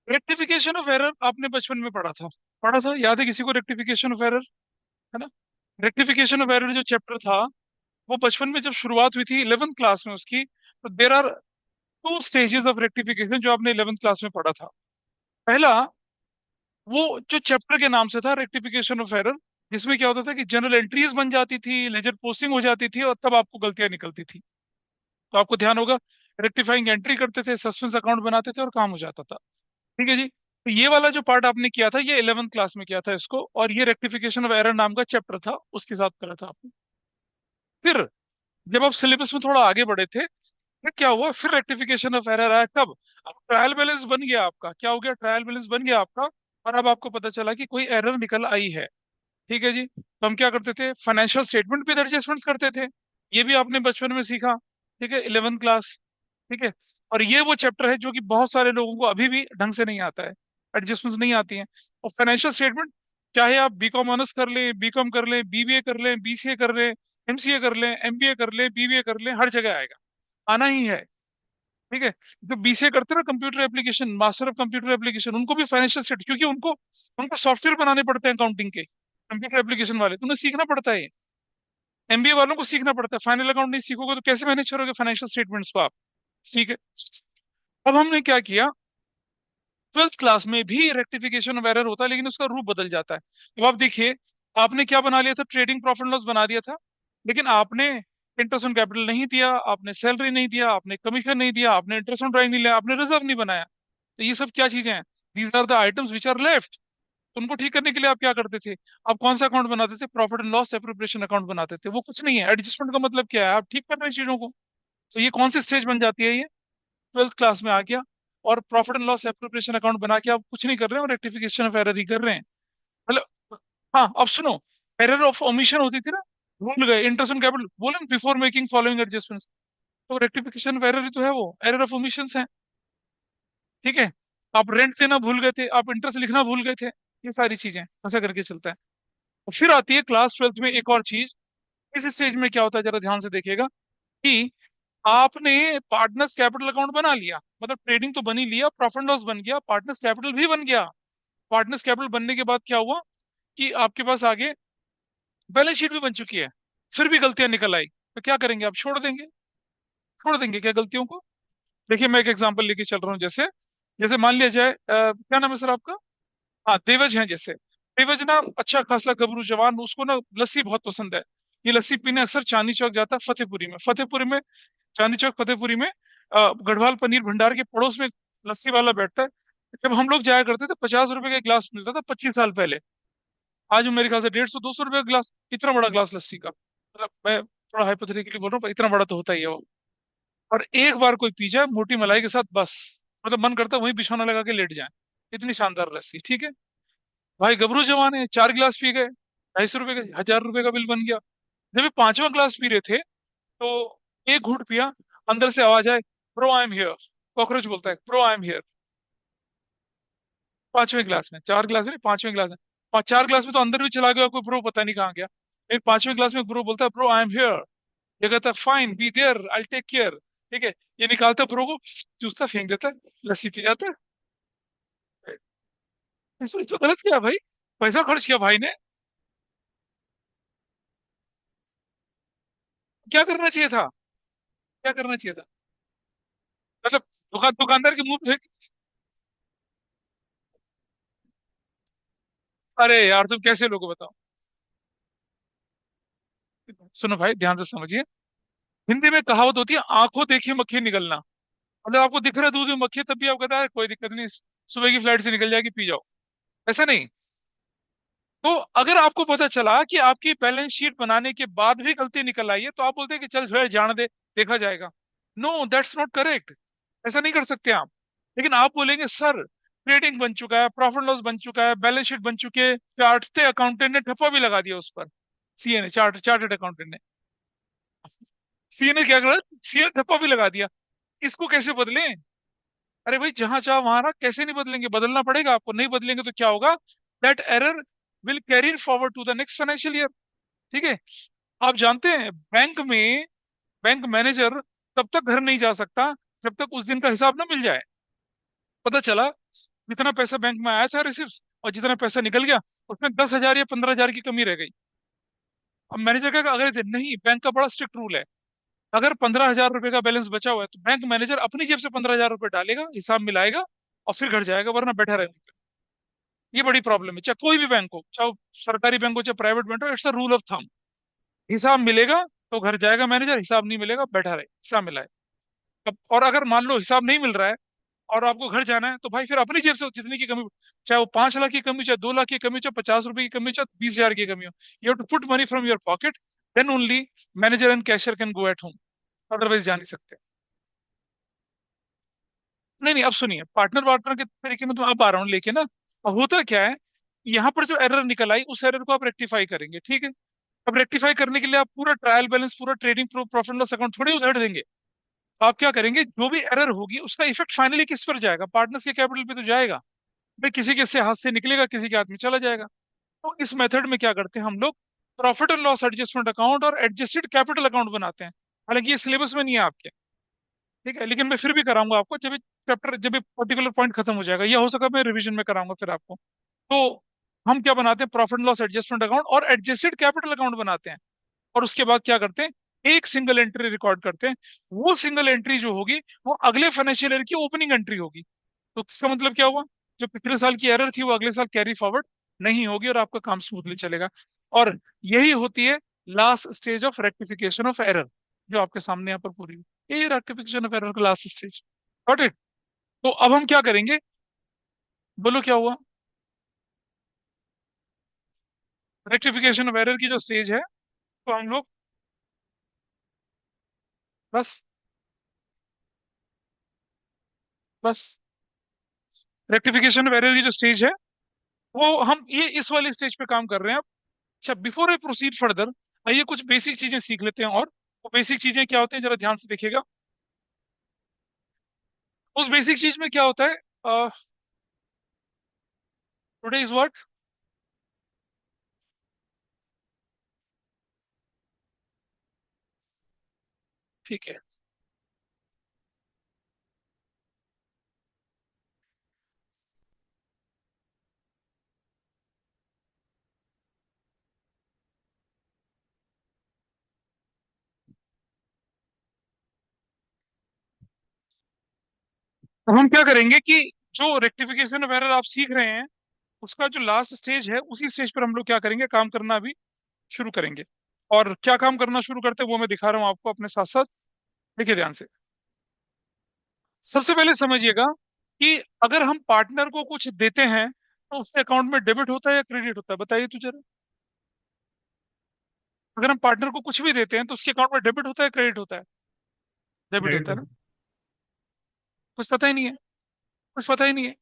Rectification of error आपने बचपन में पढ़ा था, याद है किसी को रेक्टिफिकेशन ऑफ एरर? है ना? रेक्टिफिकेशन ऑफ एरर जो चैप्टर था, वो बचपन में जब शुरुआत हुई थी 11th क्लास में उसकी, तो there are two stages of rectification जो आपने 11th क्लास में पढ़ा था। पहला, वो जो चैप्टर के नाम से था रेक्टिफिकेशन ऑफ एरर, जिसमें क्या होता था कि जनरल एंट्रीज बन जाती थी, लेजर पोस्टिंग हो जाती थी, और तब आपको गलतियां निकलती थी। तो आपको ध्यान होगा, रेक्टिफाइंग एंट्री करते थे, सस्पेंस अकाउंट बनाते थे और काम हो जाता था। ठीक है जी। तो ये वाला जो पार्ट आपने किया था, ये 11th क्लास में किया था इसको, और ये रेक्टिफिकेशन ऑफ एरर नाम का चैप्टर था, उसके साथ करा था आपने। फिर जब आप सिलेबस में थोड़ा आगे बढ़े थे, फिर क्या हुआ, फिर रेक्टिफिकेशन ऑफ एरर आया कब? अब ट्रायल बैलेंस बन गया आपका, क्या हो गया, ट्रायल बैलेंस बन गया आपका। और अब आपको पता चला कि कोई एरर निकल आई है। ठीक है जी, तो हम क्या करते थे, फाइनेंशियल स्टेटमेंट पे एडजस्टमेंट्स करते थे। ये भी आपने बचपन में सीखा। ठीक है, 11th क्लास। ठीक है। और ये वो चैप्टर है जो कि बहुत सारे लोगों को अभी भी ढंग से नहीं आता है, एडजस्टमेंट्स नहीं आती हैं। और फाइनेंशियल स्टेटमेंट, चाहे आप बीकॉम ऑनर्स कर लें, बीकॉम कर लें, बीबीए कर लें, बीसीए कर लें, एमसीए कर लें, एमबीए कर लें, बीबीए कर लें, हर जगह आएगा, आना ही है। ठीक है। जो बीसीए करते हैं ना, computer application, master of computer application, उनको भी फाइनेंशियल स्टेट, क्योंकि उनको उनको सॉफ्टवेयर बनाने पड़ते हैं अकाउंटिंग के, कंप्यूटर एप्लीकेशन वाले, तो उन्हें सीखना पड़ता है। एमबीए वालों को सीखना पड़ता है, फाइनल अकाउंट नहीं सीखोगे तो कैसे मैनेज करोगे फाइनेंशियल स्टेटमेंट्स को आप? ठीक है। अब हमने क्या किया, 12th क्लास में भी रेक्टिफिकेशन ऑफ एरर होता है, लेकिन उसका रूप बदल जाता है। अब आप देखिए, आपने क्या बना लिया था, ट्रेडिंग प्रॉफिट लॉस बना दिया था, लेकिन आपने इंटरेस्ट ऑन कैपिटल नहीं दिया, आपने सैलरी नहीं दिया, आपने कमीशन नहीं दिया, आपने इंटरेस्ट ऑन ड्राइंग नहीं लिया, आपने रिजर्व नहीं बनाया। तो ये सब क्या चीजें हैं? These are the items which are left. उनको ठीक करने के लिए आप क्या करते थे? आप कौन सा अकाउंट बनाते थे? Profit and loss appropriation account बनाते थे। वो कुछ नहीं है, एडजस्टमेंट का मतलब क्या है, आप ठीक कर रहे हैं चीजों को। तो ये कौन सी स्टेज बन जाती है ये? 12th क्लास में आ गया। और profit and loss appropriation account बना के आप कुछ नहीं कर रहे हैं, और रेक्टिफिकेशन ऑफ एरर ही कर रहे हैं। मतलब, हाँ अब सुनो, एरर ऑफ ओमिशन होती थी ना, भूल गए इंटरेस्ट ऑन कैपिटल, बोले बिफोर मेकिंग फॉलोइंग एडजस्टमेंट्स। तो रेक्टिफिकेशन ऑफ एरर ही तो है, वो एरर ऑफ ओमिशन है। ठीक है। आप रेंट देना भूल गए थे, आप इंटरेस्ट लिखना भूल गए थे, ये सारी चीजें ऐसा करके चलता है। और फिर आती है क्लास 12th में एक और चीज। इस स्टेज में क्या होता है, जरा ध्यान से देखिएगा, कि आपने पार्टनर्स कैपिटल अकाउंट बना लिया, मतलब ट्रेडिंग तो बन ही लिया, प्रॉफिट लॉस बन गया, पार्टनर्स कैपिटल भी बन गया। पार्टनर्स कैपिटल बनने के बाद क्या हुआ, कि आपके पास आगे बैलेंस शीट भी बन चुकी है। फिर भी गलतियां निकल आई, तो क्या करेंगे आप? छोड़ देंगे क्या गलतियों को? देखिए, मैं एक एग्जांपल लेके चल रहा हूँ। जैसे जैसे मान लिया जाए, क्या नाम है सर आपका? हाँ, देवज है जैसे। देवज ना अच्छा खासा गबरू जवान, उसको ना लस्सी बहुत पसंद है। ये लस्सी पीने अक्सर चांदनी चौक जाता है, फतेहपुरी में, चांदनी चौक फतेहपुरी में, गढ़वाल पनीर भंडार के पड़ोस में लस्सी वाला बैठता है। जब हम लोग जाया करते थे, 50 रुपए का गिलास मिलता था 25 साल पहले। आज वो मेरे ख्याल से 150 200 रुपए का गिलास, इतना बड़ा गिलास लस्सी का, मतलब मैं थोड़ा हाइपोथेटिकली बोल रहा हूँ, पर इतना बड़ा तो होता ही है वो। और एक बार कोई पी जाए मोटी मलाई के साथ, बस मतलब मन करता है वहीं बिछौना लगा के लेट जाए। इतनी शानदार लस्सी। ठीक है। भाई गबरू जवान है, 4 गिलास पी गए, 250 रुपए का, 1000 रुपए का बिल बन गया। जब ये पांचवा ग्लास पी रहे थे, तो एक घूंट पिया, अंदर से आवाज आए, bro I am here. Cockroach बोलता है, ब्रो आई एम हियर। पांचवें ग्लास में, 4 गिलास में नहीं, पांचवें ग्लास में। 4 गिलास में तो अंदर भी चला गया कोई, ब्रो पता नहीं कहाँ गया। फिर पांचवें ग्लास में ब्रो बोलता है, ब्रो आई एम हियर। ये कहता है, fine be there I take care. ठीक है। ये निकालता ब्रो को, चूसता, फेंक देता है, लस्सी पी जाता है। इसमें तो गलत किया भाई, पैसा खर्च किया भाई ने। क्या करना चाहिए था? क्या करना चाहिए था? मतलब दुकानदार के मुंह पे अरे यार, तुम कैसे लोगो बताओ। सुनो भाई, ध्यान से समझिए। हिंदी में कहावत होती है, आंखों देखी मक्खी निकलना। मतलब आपको दिख रहा है दूध में मक्खी है, तब भी आप कहता है कोई दिक्कत नहीं, सुबह की फ्लाइट से निकल जाएगी, पी जाओ। ऐसा नहीं। तो अगर आपको पता चला कि आपकी बैलेंस शीट बनाने के बाद भी गलती निकल आई है, तो आप बोलते हैं कि चल छोड़, जाने दे, देखा जाएगा। No, that's not correct. ऐसा नहीं कर सकते आप। लेकिन आप बोलेंगे, सर ट्रेडिंग बन चुका है, प्रॉफिट लॉस बन चुका है, बैलेंस शीट बन चुके हैं, चार्ट अकाउंटेंट ने ठप्पा भी लगा दिया उस पर। सीए ने, चार्टेड अकाउंटेंट ने, सीए ने क्या करा, सीए ने ठप्पा भी लगा दिया। इसको कैसे बदलें? अरे भाई, जहां चाह वहां रहा, कैसे नहीं बदलेंगे? बदलना पड़ेगा आपको, नहीं बदलेंगे तो क्या होगा, that error will carry forward to the next financial year. ठीक है। आप जानते हैं, बैंक में बैंक मैनेजर तब तक घर नहीं जा सकता जब तक उस दिन का हिसाब ना मिल जाए। पता चला, जितना पैसा बैंक में आया था रिसिप्ट और जितना पैसा निकल गया, उसमें 10,000 या 15,000 की कमी रह गई। अब मैनेजर कहेगा अगर नहीं, बैंक का बड़ा स्ट्रिक्ट रूल है, अगर 15,000 रुपए का बैलेंस बचा हुआ है तो बैंक मैनेजर अपनी जेब से 15,000 रुपए डालेगा, हिसाब मिलाएगा और फिर घर जाएगा, वरना बैठा रहेगा। ये बड़ी प्रॉब्लम है, चाहे कोई भी बैंक हो, चाहे वो सरकारी बैंक हो चाहे प्राइवेट बैंक हो, it's a rule of thumb. हिसाब मिलेगा तो घर जाएगा मैनेजर, हिसाब नहीं मिलेगा बैठा रहे, हिसाब मिलाए। अब और अगर मान लो हिसाब नहीं मिल रहा है और आपको घर जाना है, तो भाई फिर अपनी जेब से जितनी की कमी, चाहे वो 5 लाख की कमी, चाहे 2 लाख की कमी, चाहे 50 रुपए की कमी, चाहे 20,000 की कमी हो, you have to put money from your pocket, then only manager and cashier can go at home, otherwise जा नहीं सकते। नहीं नहीं, अब सुनिए, पार्टनर पार्टनर के तरीके में तो अब आ रहा हूँ लेके ना। अब होता क्या है, यहाँ पर जो एरर निकल आई उस एरर को आप रेक्टिफाई करेंगे, ठीक है। अब रेक्टिफाई करने के लिए आप पूरा ट्रायल बैलेंस, पूरा ट्रेडिंग प्रॉफिट लॉस अकाउंट थोड़ी उधेड़ देंगे। आप क्या करेंगे, जो भी एरर होगी उसका इफेक्ट फाइनली किस पर जाएगा, पार्टनर्स के कैपिटल पे तो जाएगा। भाई किसी के से हाथ से निकलेगा, किसी के हाथ में चला जाएगा। तो इस मेथड में क्या करते हैं हम लोग, profit and loss adjustment account और एडजस्टेड कैपिटल अकाउंट बनाते हैं। हालांकि ये सिलेबस में नहीं है आपके, ठीक है, लेकिन मैं फिर भी कराऊंगा आपको, जब चैप्टर, जब पर्टिकुलर पॉइंट खत्म हो जाएगा, या हो सका मैं रिवीजन में कराऊंगा फिर आपको। तो हम क्या बनाते हैं, प्रॉफिट लॉस एडजस्टमेंट अकाउंट और एडजस्टेड कैपिटल अकाउंट बनाते हैं। और उसके बाद क्या करते हैं, एक सिंगल एंट्री रिकॉर्ड करते हैं। वो सिंगल एंट्री जो होगी वो अगले फाइनेंशियल ईयर की ओपनिंग एंट्री होगी। तो इसका मतलब क्या हुआ, जो पिछले साल की एरर थी वो अगले साल कैरी फॉरवर्ड नहीं होगी और आपका काम स्मूथली चलेगा। और यही होती है last stage of rectification of error, जो आपके सामने यहाँ पर पूरी हुई। यही रेक्टिफिकेशन ऑफ एरर का लास्ट स्टेज। Got it. तो अब हम क्या करेंगे, बोलो क्या हुआ। रेक्टिफिकेशन ऑफ एरर की जो स्टेज है, तो हम लोग बस बस रेक्टिफिकेशन ऑफ एरर की जो स्टेज है, वो हम ये इस वाली स्टेज पे काम कर रहे हैं अब। अच्छा, बिफोर आई प्रोसीड फर्दर, आइए कुछ बेसिक चीजें सीख लेते हैं। और वो बेसिक चीजें क्या होती हैं, जरा ध्यान से देखिएगा। उस बेसिक चीज में क्या होता है, टुडे इज व्हाट, ठीक है। तो हम क्या करेंगे कि जो रेक्टिफिकेशन ऑफ एरर आप सीख रहे हैं, उसका जो लास्ट स्टेज है, उसी स्टेज पर हम लोग क्या करेंगे, काम करना अभी शुरू करेंगे। और क्या काम करना शुरू करते हैं वो मैं दिखा रहा हूँ आपको अपने साथ साथ। देखिए ध्यान से, सबसे पहले समझिएगा कि अगर हम पार्टनर को कुछ देते हैं तो उसके अकाउंट में डेबिट होता है या क्रेडिट होता है, बताइए तो जरा। अगर हम पार्टनर को कुछ भी देते हैं तो उसके अकाउंट में डेबिट होता है, क्रेडिट होता है, डेबिट क्रेडिट होता है ना। होता कुछ पता ही नहीं है, कुछ पता ही नहीं है।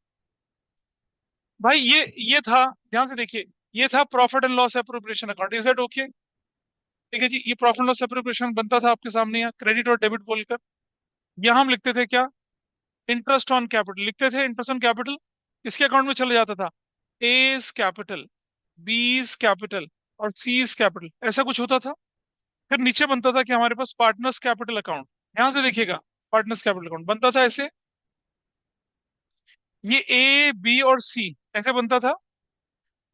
भाई ये था, ध्यान से देखिए, ये था profit and loss appropriation account, is that okay. ठीक है जी, ये प्रॉफिट एंड लॉस एप्रोप्रिएशन बनता था आपके सामने, यहाँ क्रेडिट और डेबिट बोलकर। यहाँ हम लिखते थे क्या, इंटरेस्ट ऑन कैपिटल लिखते थे। इंटरेस्ट ऑन कैपिटल किसके अकाउंट में चले जाता था, एस कैपिटल, बीस कैपिटल और सीज कैपिटल, ऐसा कुछ होता था। फिर नीचे बनता था कि हमारे पास पार्टनर्स कैपिटल अकाउंट। ध्यान से देखिएगा, पार्टनर्स कैपिटल अकाउंट बनता था ऐसे, ये ए बी और सी ऐसे बनता था।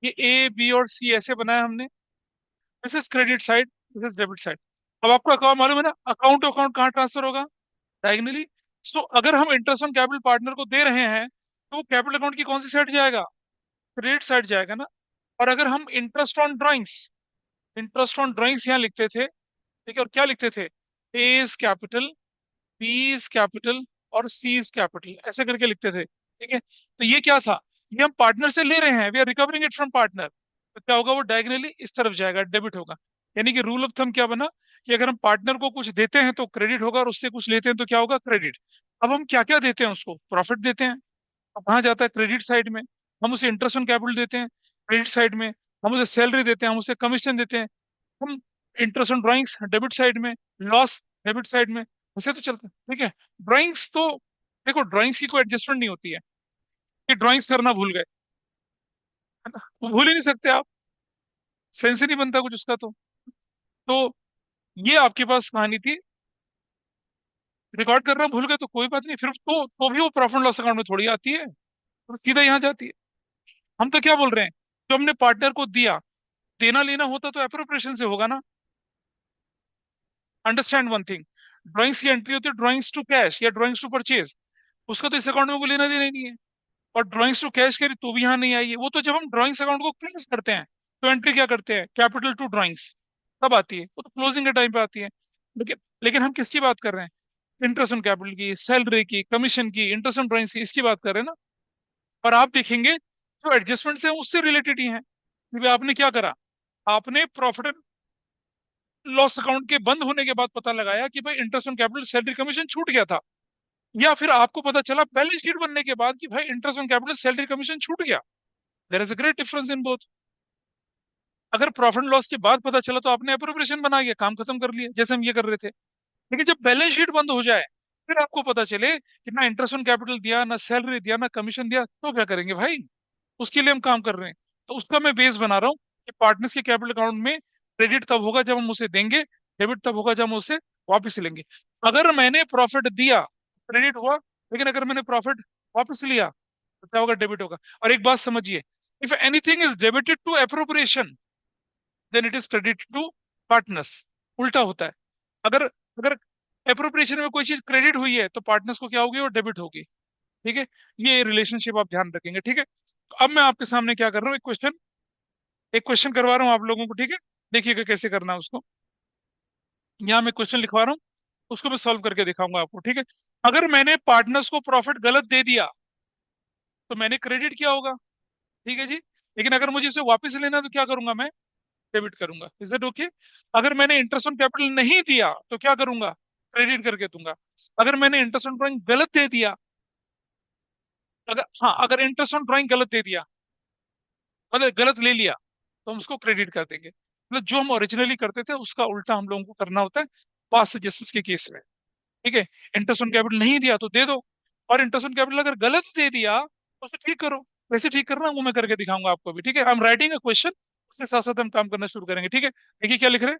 ये ए बी और सी ऐसे बनाया हमने। This is credit side, this is debit side. अब आपको अकाउंट मालूम है ना, अकाउंट टू अकाउंट कहाँ ट्रांसफर होगा, डायगनली। सो अगर हम इंटरेस्ट ऑन कैपिटल पार्टनर को दे रहे हैं तो वो कैपिटल अकाउंट की कौन सी साइड जाएगा, क्रेडिट साइड जाएगा ना। और अगर हम interest on drawings, interest on drawings यहाँ लिखते थे, ठीक है, और क्या लिखते थे, एज कैपिटल, बीज कैपिटल और सीज कैपिटल ऐसे करके लिखते थे, ठीक है। तो ये क्या था, ये हम पार्टनर से ले रहे हैं, we are recovering it from partner. तो क्या होगा, वो डायगनली इस तरफ जाएगा, डेबिट होगा। यानी कि रूल ऑफ थंब क्या बना, कि अगर हम पार्टनर को कुछ देते हैं तो क्रेडिट होगा, और उससे कुछ लेते हैं तो क्या होगा, क्रेडिट। अब हम क्या क्या देते हैं उसको, प्रॉफिट देते हैं, अब कहाँ जाता है, क्रेडिट साइड में। हम उसे इंटरेस्ट ऑन कैपिटल देते हैं, क्रेडिट साइड में। हम उसे सैलरी देते हैं, हम उसे कमीशन देते हैं। हम interest on drawings debit side में, लॉस डेबिट साइड में, ऐसे तो चलता है, ठीक है। ड्राइंग्स तो देखो, ड्राइंग्स की कोई एडजस्टमेंट नहीं होती है कि ड्राइंग्स करना भूल गए, है ना, वो भूल ही नहीं सकते आप, सेंस ही नहीं बनता कुछ उसका। तो ये आपके पास कहानी थी। रिकॉर्ड करना भूल गए तो कोई बात नहीं, फिर तो भी वो प्रॉफिट लॉस अकाउंट में थोड़ी आती है। तो सीधा यहाँ जाती है। हम तो क्या बोल रहे हैं, जो हमने पार्टनर को दिया, देना लेना होता तो अप्रोप्रिएशन से होगा ना। अंडरस्टैंड वन थिंग, ड्राइंग्स की एंट्री होती है ड्राइंग्स टू कैश या ड्राइंग्स टू परचेज, उसका तो इस अकाउंट में कोई लेना देना ही नहीं है। और ड्राइंग्स टू कैश करी तो भी यहाँ नहीं आई है, वो तो जब हम ड्राइंग्स अकाउंट को क्लोज करते हैं तो एंट्री क्या करते हैं, कैपिटल टू ड्राइंग्स, तब आती है, वो तो क्लोजिंग के टाइम पे आती है। लेकिन लेकिन हम किसकी बात कर रहे हैं, इंटरेस्ट ऑन कैपिटल की, सैलरी की, कमीशन की, इंटरेस्ट ऑन ड्राइंग्स की, इसकी बात कर रहे हैं ना। और आप देखेंगे जो एडजस्टमेंट्स हैं उससे रिलेटेड ही हैं, क्योंकि आपने क्या करा, आपने प्रॉफिट एंड लॉस अकाउंट के बंद होने के बाद पता लगाया कि भाई interest on capital salary commission छूट गया था, या फिर आपको पता चला बैलेंस शीट बनने के बाद कि भाई interest on capital salary commission छूट गया। There is a great difference in both. अगर प्रॉफिट एंड लॉस के बाद पता चला तो आपने अप्रोप्रिएशन बना गया, काम खत्म कर लिया, जैसे हम ये कर रहे थे। लेकिन जब बैलेंस शीट बंद हो जाए, फिर आपको पता चले कि ना इंटरेस्ट ऑन कैपिटल दिया, ना सैलरी दिया, ना कमीशन दिया, तो क्या करेंगे भाई, उसके लिए हम काम कर रहे हैं। तो उसका मैं बेस बना रहा हूँ कि पार्टनर्स के कैपिटल अकाउंट में क्रेडिट तब होगा जब हम उसे देंगे, डेबिट तब होगा जब हम उसे वापस लेंगे। अगर मैंने प्रॉफिट दिया, क्रेडिट हुआ, लेकिन अगर मैंने प्रॉफिट वापस लिया तो क्या होगा, डेबिट होगा। और एक बात समझिए, if anything is debited to appropriation then it is credit to partners. उल्टा होता है, अगर अगर अप्रोप्रिएशन में कोई चीज क्रेडिट हुई है तो पार्टनर्स को क्या होगी, वो डेबिट होगी। ठीक है, ये रिलेशनशिप आप ध्यान रखेंगे। ठीक है, तो अब मैं आपके सामने क्या कर रहा हूँ, एक क्वेश्चन करवा रहा हूँ आप लोगों को। ठीक है, देखिएगा कैसे करना है उसको। यहाँ मैं क्वेश्चन लिखवा रहा हूँ, उसको मैं सॉल्व करके दिखाऊंगा आपको। ठीक है, अगर मैंने पार्टनर्स को प्रॉफिट गलत दे दिया तो मैंने क्रेडिट किया होगा, ठीक है जी। लेकिन अगर मुझे इसे वापस लेना है तो क्या करूंगा मैं, डेबिट करूंगा। Is it okay? अगर मैंने इंटरेस्ट ऑन कैपिटल नहीं दिया तो क्या करूंगा, क्रेडिट करके दूंगा। अगर मैंने इंटरेस्ट ऑन ड्राइंग गलत दे दिया, अगर हाँ, अगर इंटरेस्ट ऑन ड्राइंग गलत दे दिया, मतलब गलत ले लिया, तो हम उसको क्रेडिट कर देंगे। मतलब जो हम ओरिजिनली करते थे उसका उल्टा हम लोगों को करना होता है पास्ट एडजस्टमेंट्स के केस में। ठीक है, इंटरेस्ट ऑन कैपिटल नहीं दिया तो दे दो, और इंटरेस्ट ऑन कैपिटल अगर गलत दे दिया तो उसे ठीक करो। वैसे ठीक करना वो मैं करके दिखाऊंगा आपको भी। ठीक है, I am writing a question, उसके साथ साथ हम काम करना शुरू करेंगे। ठीक है, देखिए क्या लिख रहे हैं,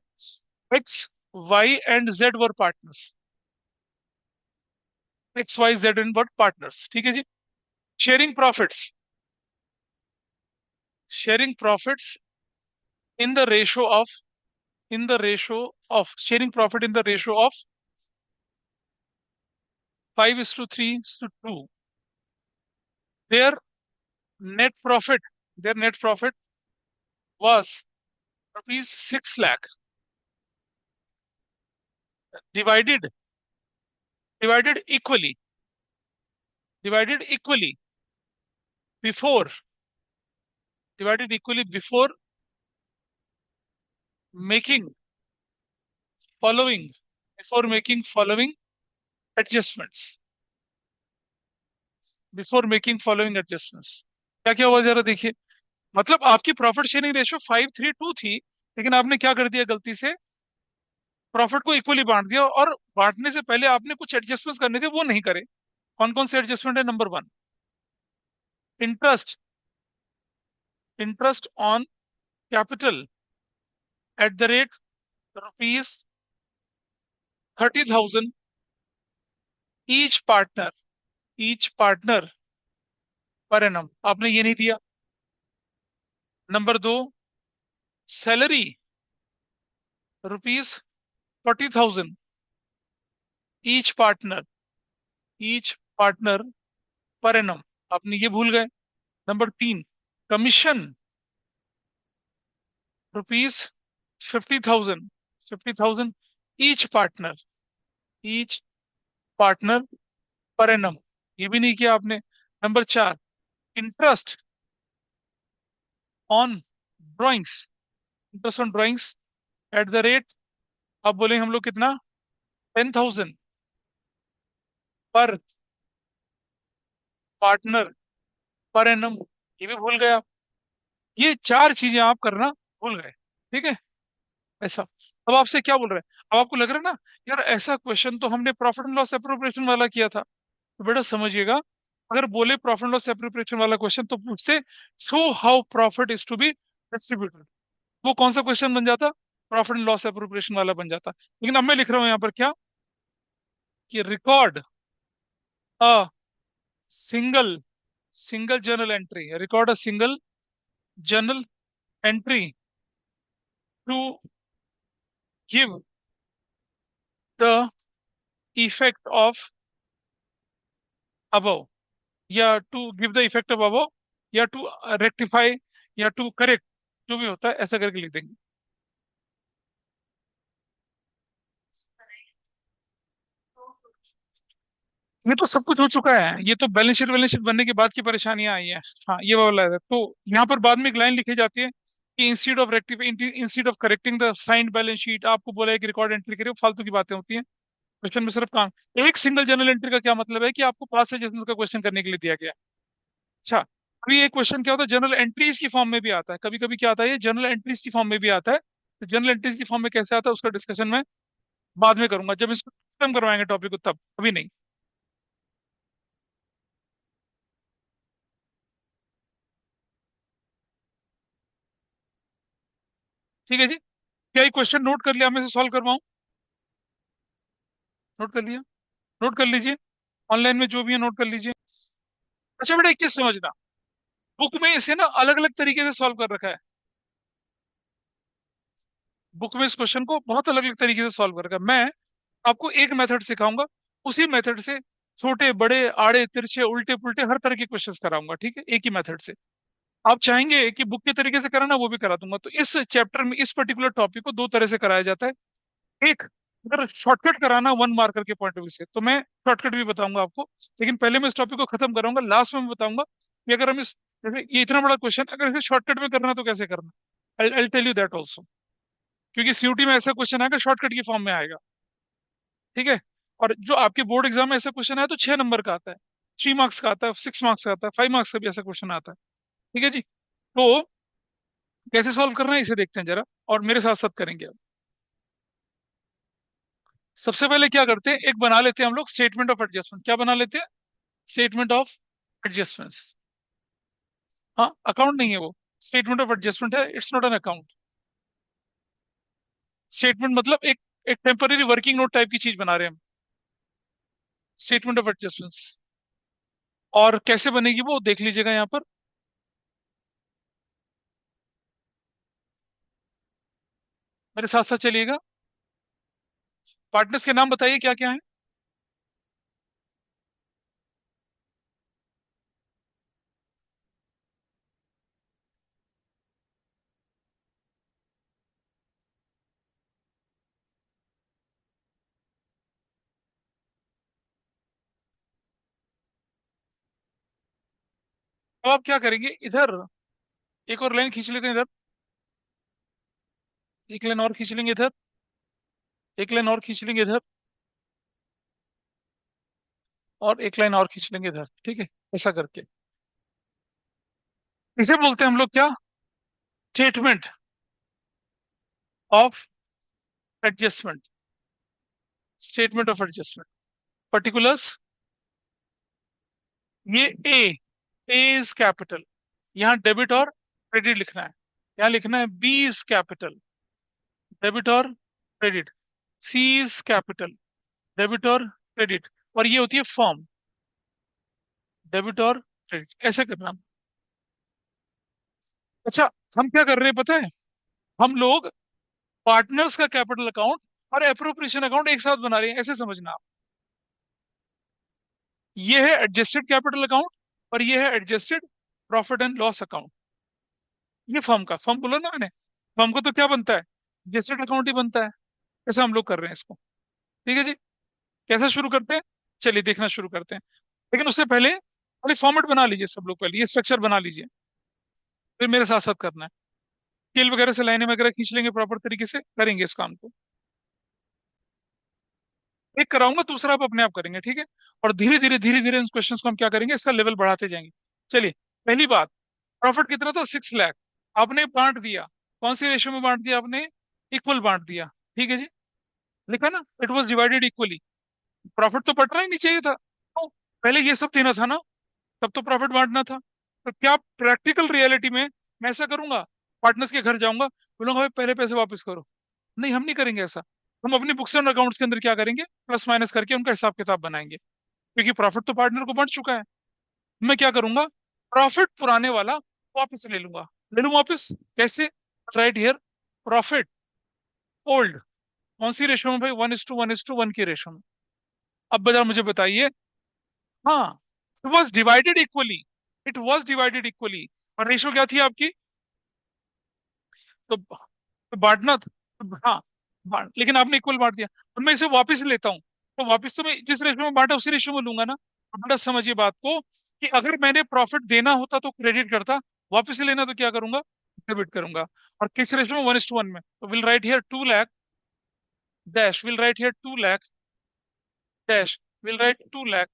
X Y and Z are partners, X Y Z and are partners. ठीक है जी, sharing profits, sharing profits in the ratio of, in the ratio of sharing profit in the ratio of 5 is to 3 is to 2. Their net profit, their net profit was rupees 6 lakh, divided, divided equally, divided equally before, divided equally making following, before making following adjustments, before making following adjustments। क्या क्या हुआ जरा देखिए, मतलब आपकी profit sharing ratio 5:3:2 थी, लेकिन आपने क्या कर दिया गलती से, प्रॉफिट को इक्वली बांट दिया, और बांटने से पहले आपने कुछ एडजस्टमेंट करने थे वो नहीं करे। कौन कौन से एडजस्टमेंट है, number one, interest, interest on capital at the rate rupees 30,000 each partner, each partner per annum, आपने ये नहीं दिया। नंबर दो, salary rupees 40,000 each partner, each partner per annum, आपने ये भूल गए। नंबर तीन, commission rupees 50,000, 50,000 each partner, each partner per annum, ये भी नहीं किया आपने। नंबर चार, interest on drawings, interest on drawings at the rate, अब बोले हम लोग कितना, 10,000 पर पार्टनर पर एनम, ये भी भूल गए आप। ये चार चीजें आप करना भूल गए। ठीक है, ऐसा। अब आपसे क्या बोल रहे हैं, अब आपको लग रहा है ना, यार ऐसा क्वेश्चन तो हमने प्रॉफिट एंड लॉस एप्रोप्रिएशन वाला किया था। तो बेटा समझिएगा, अगर बोले प्रॉफिट एंड लॉस एप्रोप्रिएशन वाला क्वेश्चन तो पूछते show how profit is to be distributed, वो कौन सा क्वेश्चन बन जाता, प्रॉफिट एंड लॉस एप्रोप्रिएशन वाला बन जाता। लेकिन अब मैं लिख रहा हूं यहाँ पर क्या, कि record a single single journal entry. Record a single journal entry to give the effect of above, या to give the effect of above, या टू रेक्टिफाई, या टू करेक्ट, जो भी होता है ऐसा करके लिख देंगे। ये तो सब कुछ हो चुका है, ये तो बैलेंस शीट बनने के बाद की परेशानियां आई हैं। हाँ ये वाला है, तो यहाँ पर बाद में एक लाइन लिखी जाती है कि instead of correcting the signed balance sheet, आपको बोला है कि रिकॉर्ड एंट्री करिए, फालतू की बातें होती हैं। क्वेश्चन में सिर्फ काम, एक सिंगल जर्नल एंट्री का क्या मतलब है कि आपको 5 सजेशन का क्वेश्चन करने के लिए दिया गया है। अच्छा, अभी एक क्वेश्चन क्या होता है, जनरल एंट्रीज की फॉर्म में भी आता है, कभी कभी क्या आता है, ये जनरल एंट्रीज की फॉर्म में भी आता है। तो जनरल एंट्रीज की फॉर्म में कैसे आता है उसका डिस्कशन मैं बाद में करूंगा, जब इसको खत्म करवाएंगे टॉपिक को, तब, अभी नहीं। ठीक है जी, क्या ये क्वेश्चन नोट कर लिया, मैं इसे सॉल्व करवाऊं? नोट कर लिया? नोट कर लीजिए, ऑनलाइन में जो भी है नोट कर लीजिए। अच्छा बेटा, एक चीज समझना, बुक में इसे ना अलग अलग तरीके से सॉल्व कर रखा है। बुक में इस क्वेश्चन को बहुत अलग अलग तरीके से सॉल्व कर रखा है। मैं आपको एक मेथड सिखाऊंगा, उसी मेथड से छोटे बड़े आड़े तिरछे उल्टे पुल्टे हर तरह के क्वेश्चंस कराऊंगा, ठीक है, एक ही मेथड से। आप चाहेंगे कि बुक के तरीके से कराना, वो भी करा दूंगा। तो इस चैप्टर में इस पर्टिकुलर टॉपिक को दो तरह से कराया जाता है। एक, अगर शॉर्टकट कराना 1 मार्कर के पॉइंट ऑफ व्यू से, तो मैं शॉर्टकट भी बताऊंगा आपको। लेकिन पहले मैं इस टॉपिक को खत्म करूंगा, लास्ट में मैं बताऊंगा कि अगर हम इस, जैसे ये इतना बड़ा क्वेश्चन, अगर इसे शॉर्टकट में करना है तो कैसे करना, I tell you that also. क्योंकि सीयूटी में ऐसा क्वेश्चन आएगा शॉर्टकट की फॉर्म में आएगा, ठीक है। और जो आपके बोर्ड एग्जाम में ऐसा क्वेश्चन आया तो 6 नंबर का आता है, 3 मार्क्स का आता है, 6 मार्क्स का आता है, 5 मार्क्स का भी ऐसा क्वेश्चन आता है। ठीक है जी, तो कैसे सॉल्व करना है इसे देखते हैं जरा, और मेरे साथ साथ करेंगे अब। सबसे पहले क्या करते हैं, एक बना लेते हैं हम लोग स्टेटमेंट ऑफ एडजस्टमेंट। क्या बना लेते हैं? Statement of adjustments. हाँ, अकाउंट नहीं है वो, स्टेटमेंट ऑफ एडजस्टमेंट है, it's not an account. Statement मतलब एक एक टेम्पररी वर्किंग नोट टाइप की चीज बना रहे हैं हम, स्टेटमेंट ऑफ एडजस्टमेंट्स। और कैसे बनेगी वो देख लीजिएगा यहाँ पर, मेरे साथ साथ चलिएगा। पार्टनर्स के नाम बताइए क्या क्या है। तो आप क्या करेंगे, इधर एक और लाइन खींच लेते हैं, इधर एक लाइन और खींच लेंगे, इधर एक लाइन और खींच लेंगे, इधर और एक लाइन और खींच लेंगे, इधर, ठीक है। ऐसा करके इसे बोलते हैं हम लोग क्या, statement of adjustment. Statement of adjustment, particulars, ये ए, ए इज कैपिटल, यहाँ डेबिट और क्रेडिट लिखना है। यहाँ लिखना है बी इज कैपिटल, डेबिट और credit. C is capital, debit और क्रेडिट। और ये होती है फॉर्म, डेबिट और क्रेडिट, ऐसे करना। अच्छा, हम क्या कर रहे हैं पता है, हम लोग पार्टनर्स का कैपिटल अकाउंट और एप्रोप्रिएशन अकाउंट एक साथ बना रहे हैं, ऐसे समझना आप। ये है एडजस्टेड कैपिटल अकाउंट, और ये है adjusted profit and loss account. ये फर्म का, फर्म बोला ना मैंने, फर्म को तो क्या बनता है, एडजस्टेड अकाउंट ही बनता है। ऐसा हम लोग कर रहे हैं इसको, ठीक है जी। कैसे शुरू करते हैं, चलिए देखना शुरू करते हैं। लेकिन उससे पहले पहले फॉर्मेट बना लीजिए सब लोग, पहले ये स्ट्रक्चर बना लीजिए, फिर मेरे साथ साथ करना है। स्केल वगैरह से लाइनें वगैरह खींच लेंगे, प्रॉपर तरीके से करेंगे इस काम को। एक कराऊंगा, दूसरा आप अपने आप करेंगे, ठीक है। और धीरे धीरे इन क्वेश्चंस को हम क्या करेंगे, इसका लेवल बढ़ाते जाएंगे। चलिए, पहली बात, प्रॉफिट कितना था, 6 लाख। आपने बांट दिया, कौन सी रेशियो में बांट दिया आपने, इक्वल बांट दिया, ठीक है जी। लिखा ना, it was divided equally. Profit तो बटना ही नहीं चाहिए था, तो पहले ये सब देना था ना, तब तो प्रॉफिट बांटना था। तो क्या प्रैक्टिकल रियलिटी में मैं ऐसा करूंगा, पार्टनर्स के घर जाऊंगा, बोलूंगा भाई पहले पैसे वापस करो? नहीं, हम नहीं करेंगे ऐसा। हम अपनी बुक्स एंड अकाउंट्स के अंदर क्या करेंगे, प्लस माइनस करके उनका हिसाब किताब बनाएंगे, क्योंकि प्रॉफिट तो पार्टनर को बढ़ चुका है। मैं क्या करूंगा, प्रॉफिट पुराने वाला वापस ले लूंगा। ले लूं वापस कैसे? राइट हियर, प्रॉफिट ओल्ड, कौन सी रेशो में भाई? 1:1:1 की रेशो में। अब बाजार मुझे बताइए। हाँ, it was divided equally, it was divided equally. और रेशो क्या थी आपकी? तो बांटना हाँ, लेकिन आपने इक्वल बांट दिया। और मैं इसे वापस लेता हूँ, तो वापस तो मैं जिस रेशो में बांटा उसी रेशो में लूंगा ना। अब बेटा समझिए बात को, कि अगर मैंने प्रॉफिट देना होता तो क्रेडिट करता, वापस से लेना तो क्या करूंगा? डेबिट करूंगा। और किस रेशो में? 1:1 में। तो will write here 2 lakh dash, will write here 2 lakh dash, will write 2 lakh,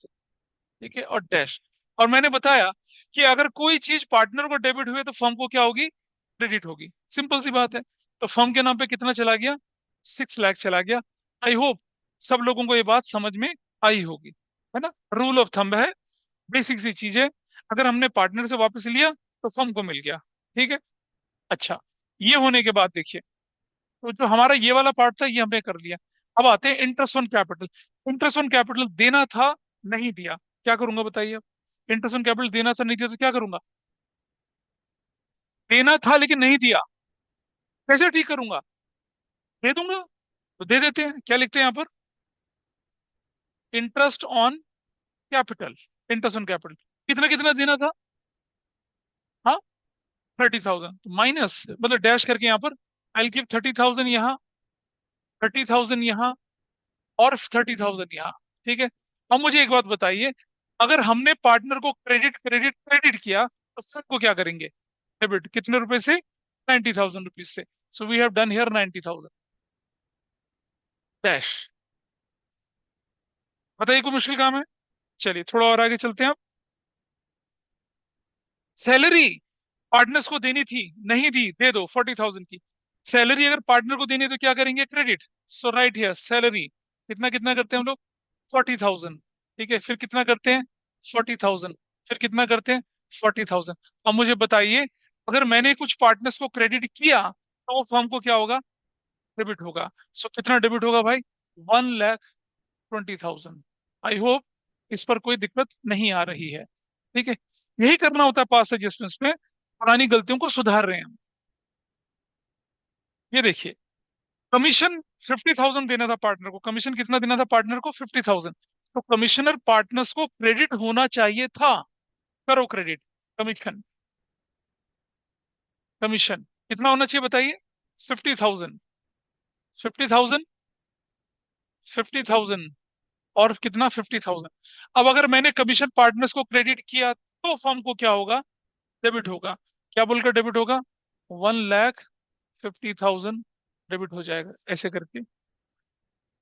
ठीक है, और डैश। और मैंने बताया कि अगर कोई चीज पार्टनर को डेबिट हुई तो फर्म को क्या होगी? क्रेडिट होगी। सिंपल सी बात है। तो फर्म के नाम पे कितना चला गया? 6 लाख चला गया। आई होप सब लोगों को ये बात समझ में आई होगी, है ना? रूल ऑफ थंब है, बेसिक सी चीज है। अगर हमने पार्टनर से वापस लिया तो फर्म को मिल गया। ठीक है। अच्छा, ये होने के बाद देखिए, तो जो हमारा ये वाला पार्ट था ये हमने कर लिया। अब आते हैं interest on capital. Interest on capital देना था, नहीं दिया, क्या करूंगा बताइए? इंटरेस्ट ऑन कैपिटल देना था, नहीं दिया, तो क्या करूंगा? देना था लेकिन नहीं दिया, कैसे ठीक करूंगा? दे दूंगा। तो दे देते हैं, क्या लिखते हैं यहाँ पर? Interest on capital. Interest on capital कितना कितना देना था? हाँ, 30,000। माइनस मतलब डैश करके यहाँ पर आई गिव 30,000 यहाँ, 30,000 यहाँ, और 30,000 यहाँ। ठीक है। अब मुझे एक बात बताइए, अगर हमने पार्टनर को क्रेडिट क्रेडिट क्रेडिट किया तो सबको क्या करेंगे? डेबिट। कितने रुपए से? 90,000 रुपीज से। So we have done here 90,000 dash. बताइए, कोई मुश्किल काम है? चलिए थोड़ा और आगे चलते हैं। आप सैलरी पार्टनर्स को देनी थी, नहीं दी, दे दो 40,000 की। सैलरी अगर पार्टनर को देनी है तो क्या करेंगे? Credit. So right here salary. कितना कितना करते हैं हम लोग? 40,000। ठीक है, फिर कितना करते हैं? 40,000। फिर कितना करते हैं? 40,000। अब मुझे बताइए, अगर मैंने कुछ पार्टनर्स को क्रेडिट किया तो वो फर्म को क्या होगा? डेबिट होगा। सो कितना डेबिट होगा भाई? 1,20,000। आई होप इस पर कोई दिक्कत नहीं आ रही है। ठीक है। यही करना होता है पास एडजस्टमेंट्स में, पुरानी गलतियों को सुधार रहे हैं हम। ये देखिए, कमीशन 50,000 देना था पार्टनर को। कमीशन कितना देना था पार्टनर को? 50,000। तो कमिश्नर पार्टनर्स को क्रेडिट होना चाहिए था। करो क्रेडिट। कमीशन, कमीशन कितना होना चाहिए बताइए? 50,000। 50,000, 50,000, और कितना? 50,000। अब अगर मैंने कमीशन पार्टनर्स को क्रेडिट किया तो फर्म को क्या होगा? डेबिट होगा। क्या बोलकर डेबिट होगा? 1,50,000 डेबिट हो जाएगा, ऐसे करके।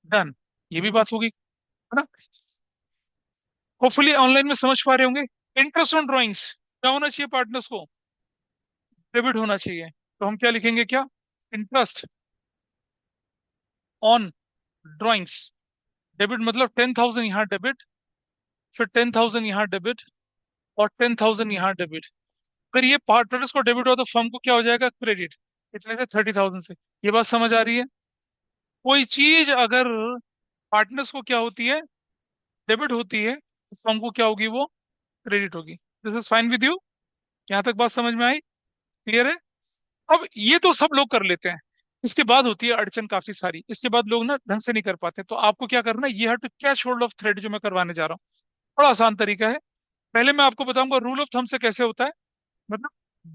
डन। ये भी बात होगी, है ना? होपफुली ऑनलाइन में समझ पा रहे होंगे। इंटरेस्ट ऑन ड्रॉइंग्स क्या होना चाहिए? पार्टनर्स को डेबिट होना चाहिए। तो हम क्या लिखेंगे? क्या? Interest on drawings. डेबिट मतलब 10,000 यहाँ डेबिट, फिर 10,000 यहाँ डेबिट, और 10,000 यहाँ डेबिट। अगर ये पार्टनर्स को डेबिट हो तो फर्म को क्या हो जाएगा? क्रेडिट। कितने से? 30,000 से। ये बात समझ आ रही है? कोई चीज अगर पार्टनर्स को क्या होती है? डेबिट होती है, तो फर्म को क्या होगी? वो क्रेडिट होगी। This is fine with you? यहाँ तक बात समझ में आई? क्लियर है? अब ये तो सब लोग कर लेते हैं, इसके बाद होती है अड़चन काफी सारी। इसके बाद लोग ना ढंग से नहीं कर पाते। तो आपको क्या करना है? ये है to catch hold of thread जो मैं करवाने जा रहा हूँ। बड़ा आसान तरीका है। पहले मैं आपको बताऊंगा रूल ऑफ थंब से कैसे होता है। मतलब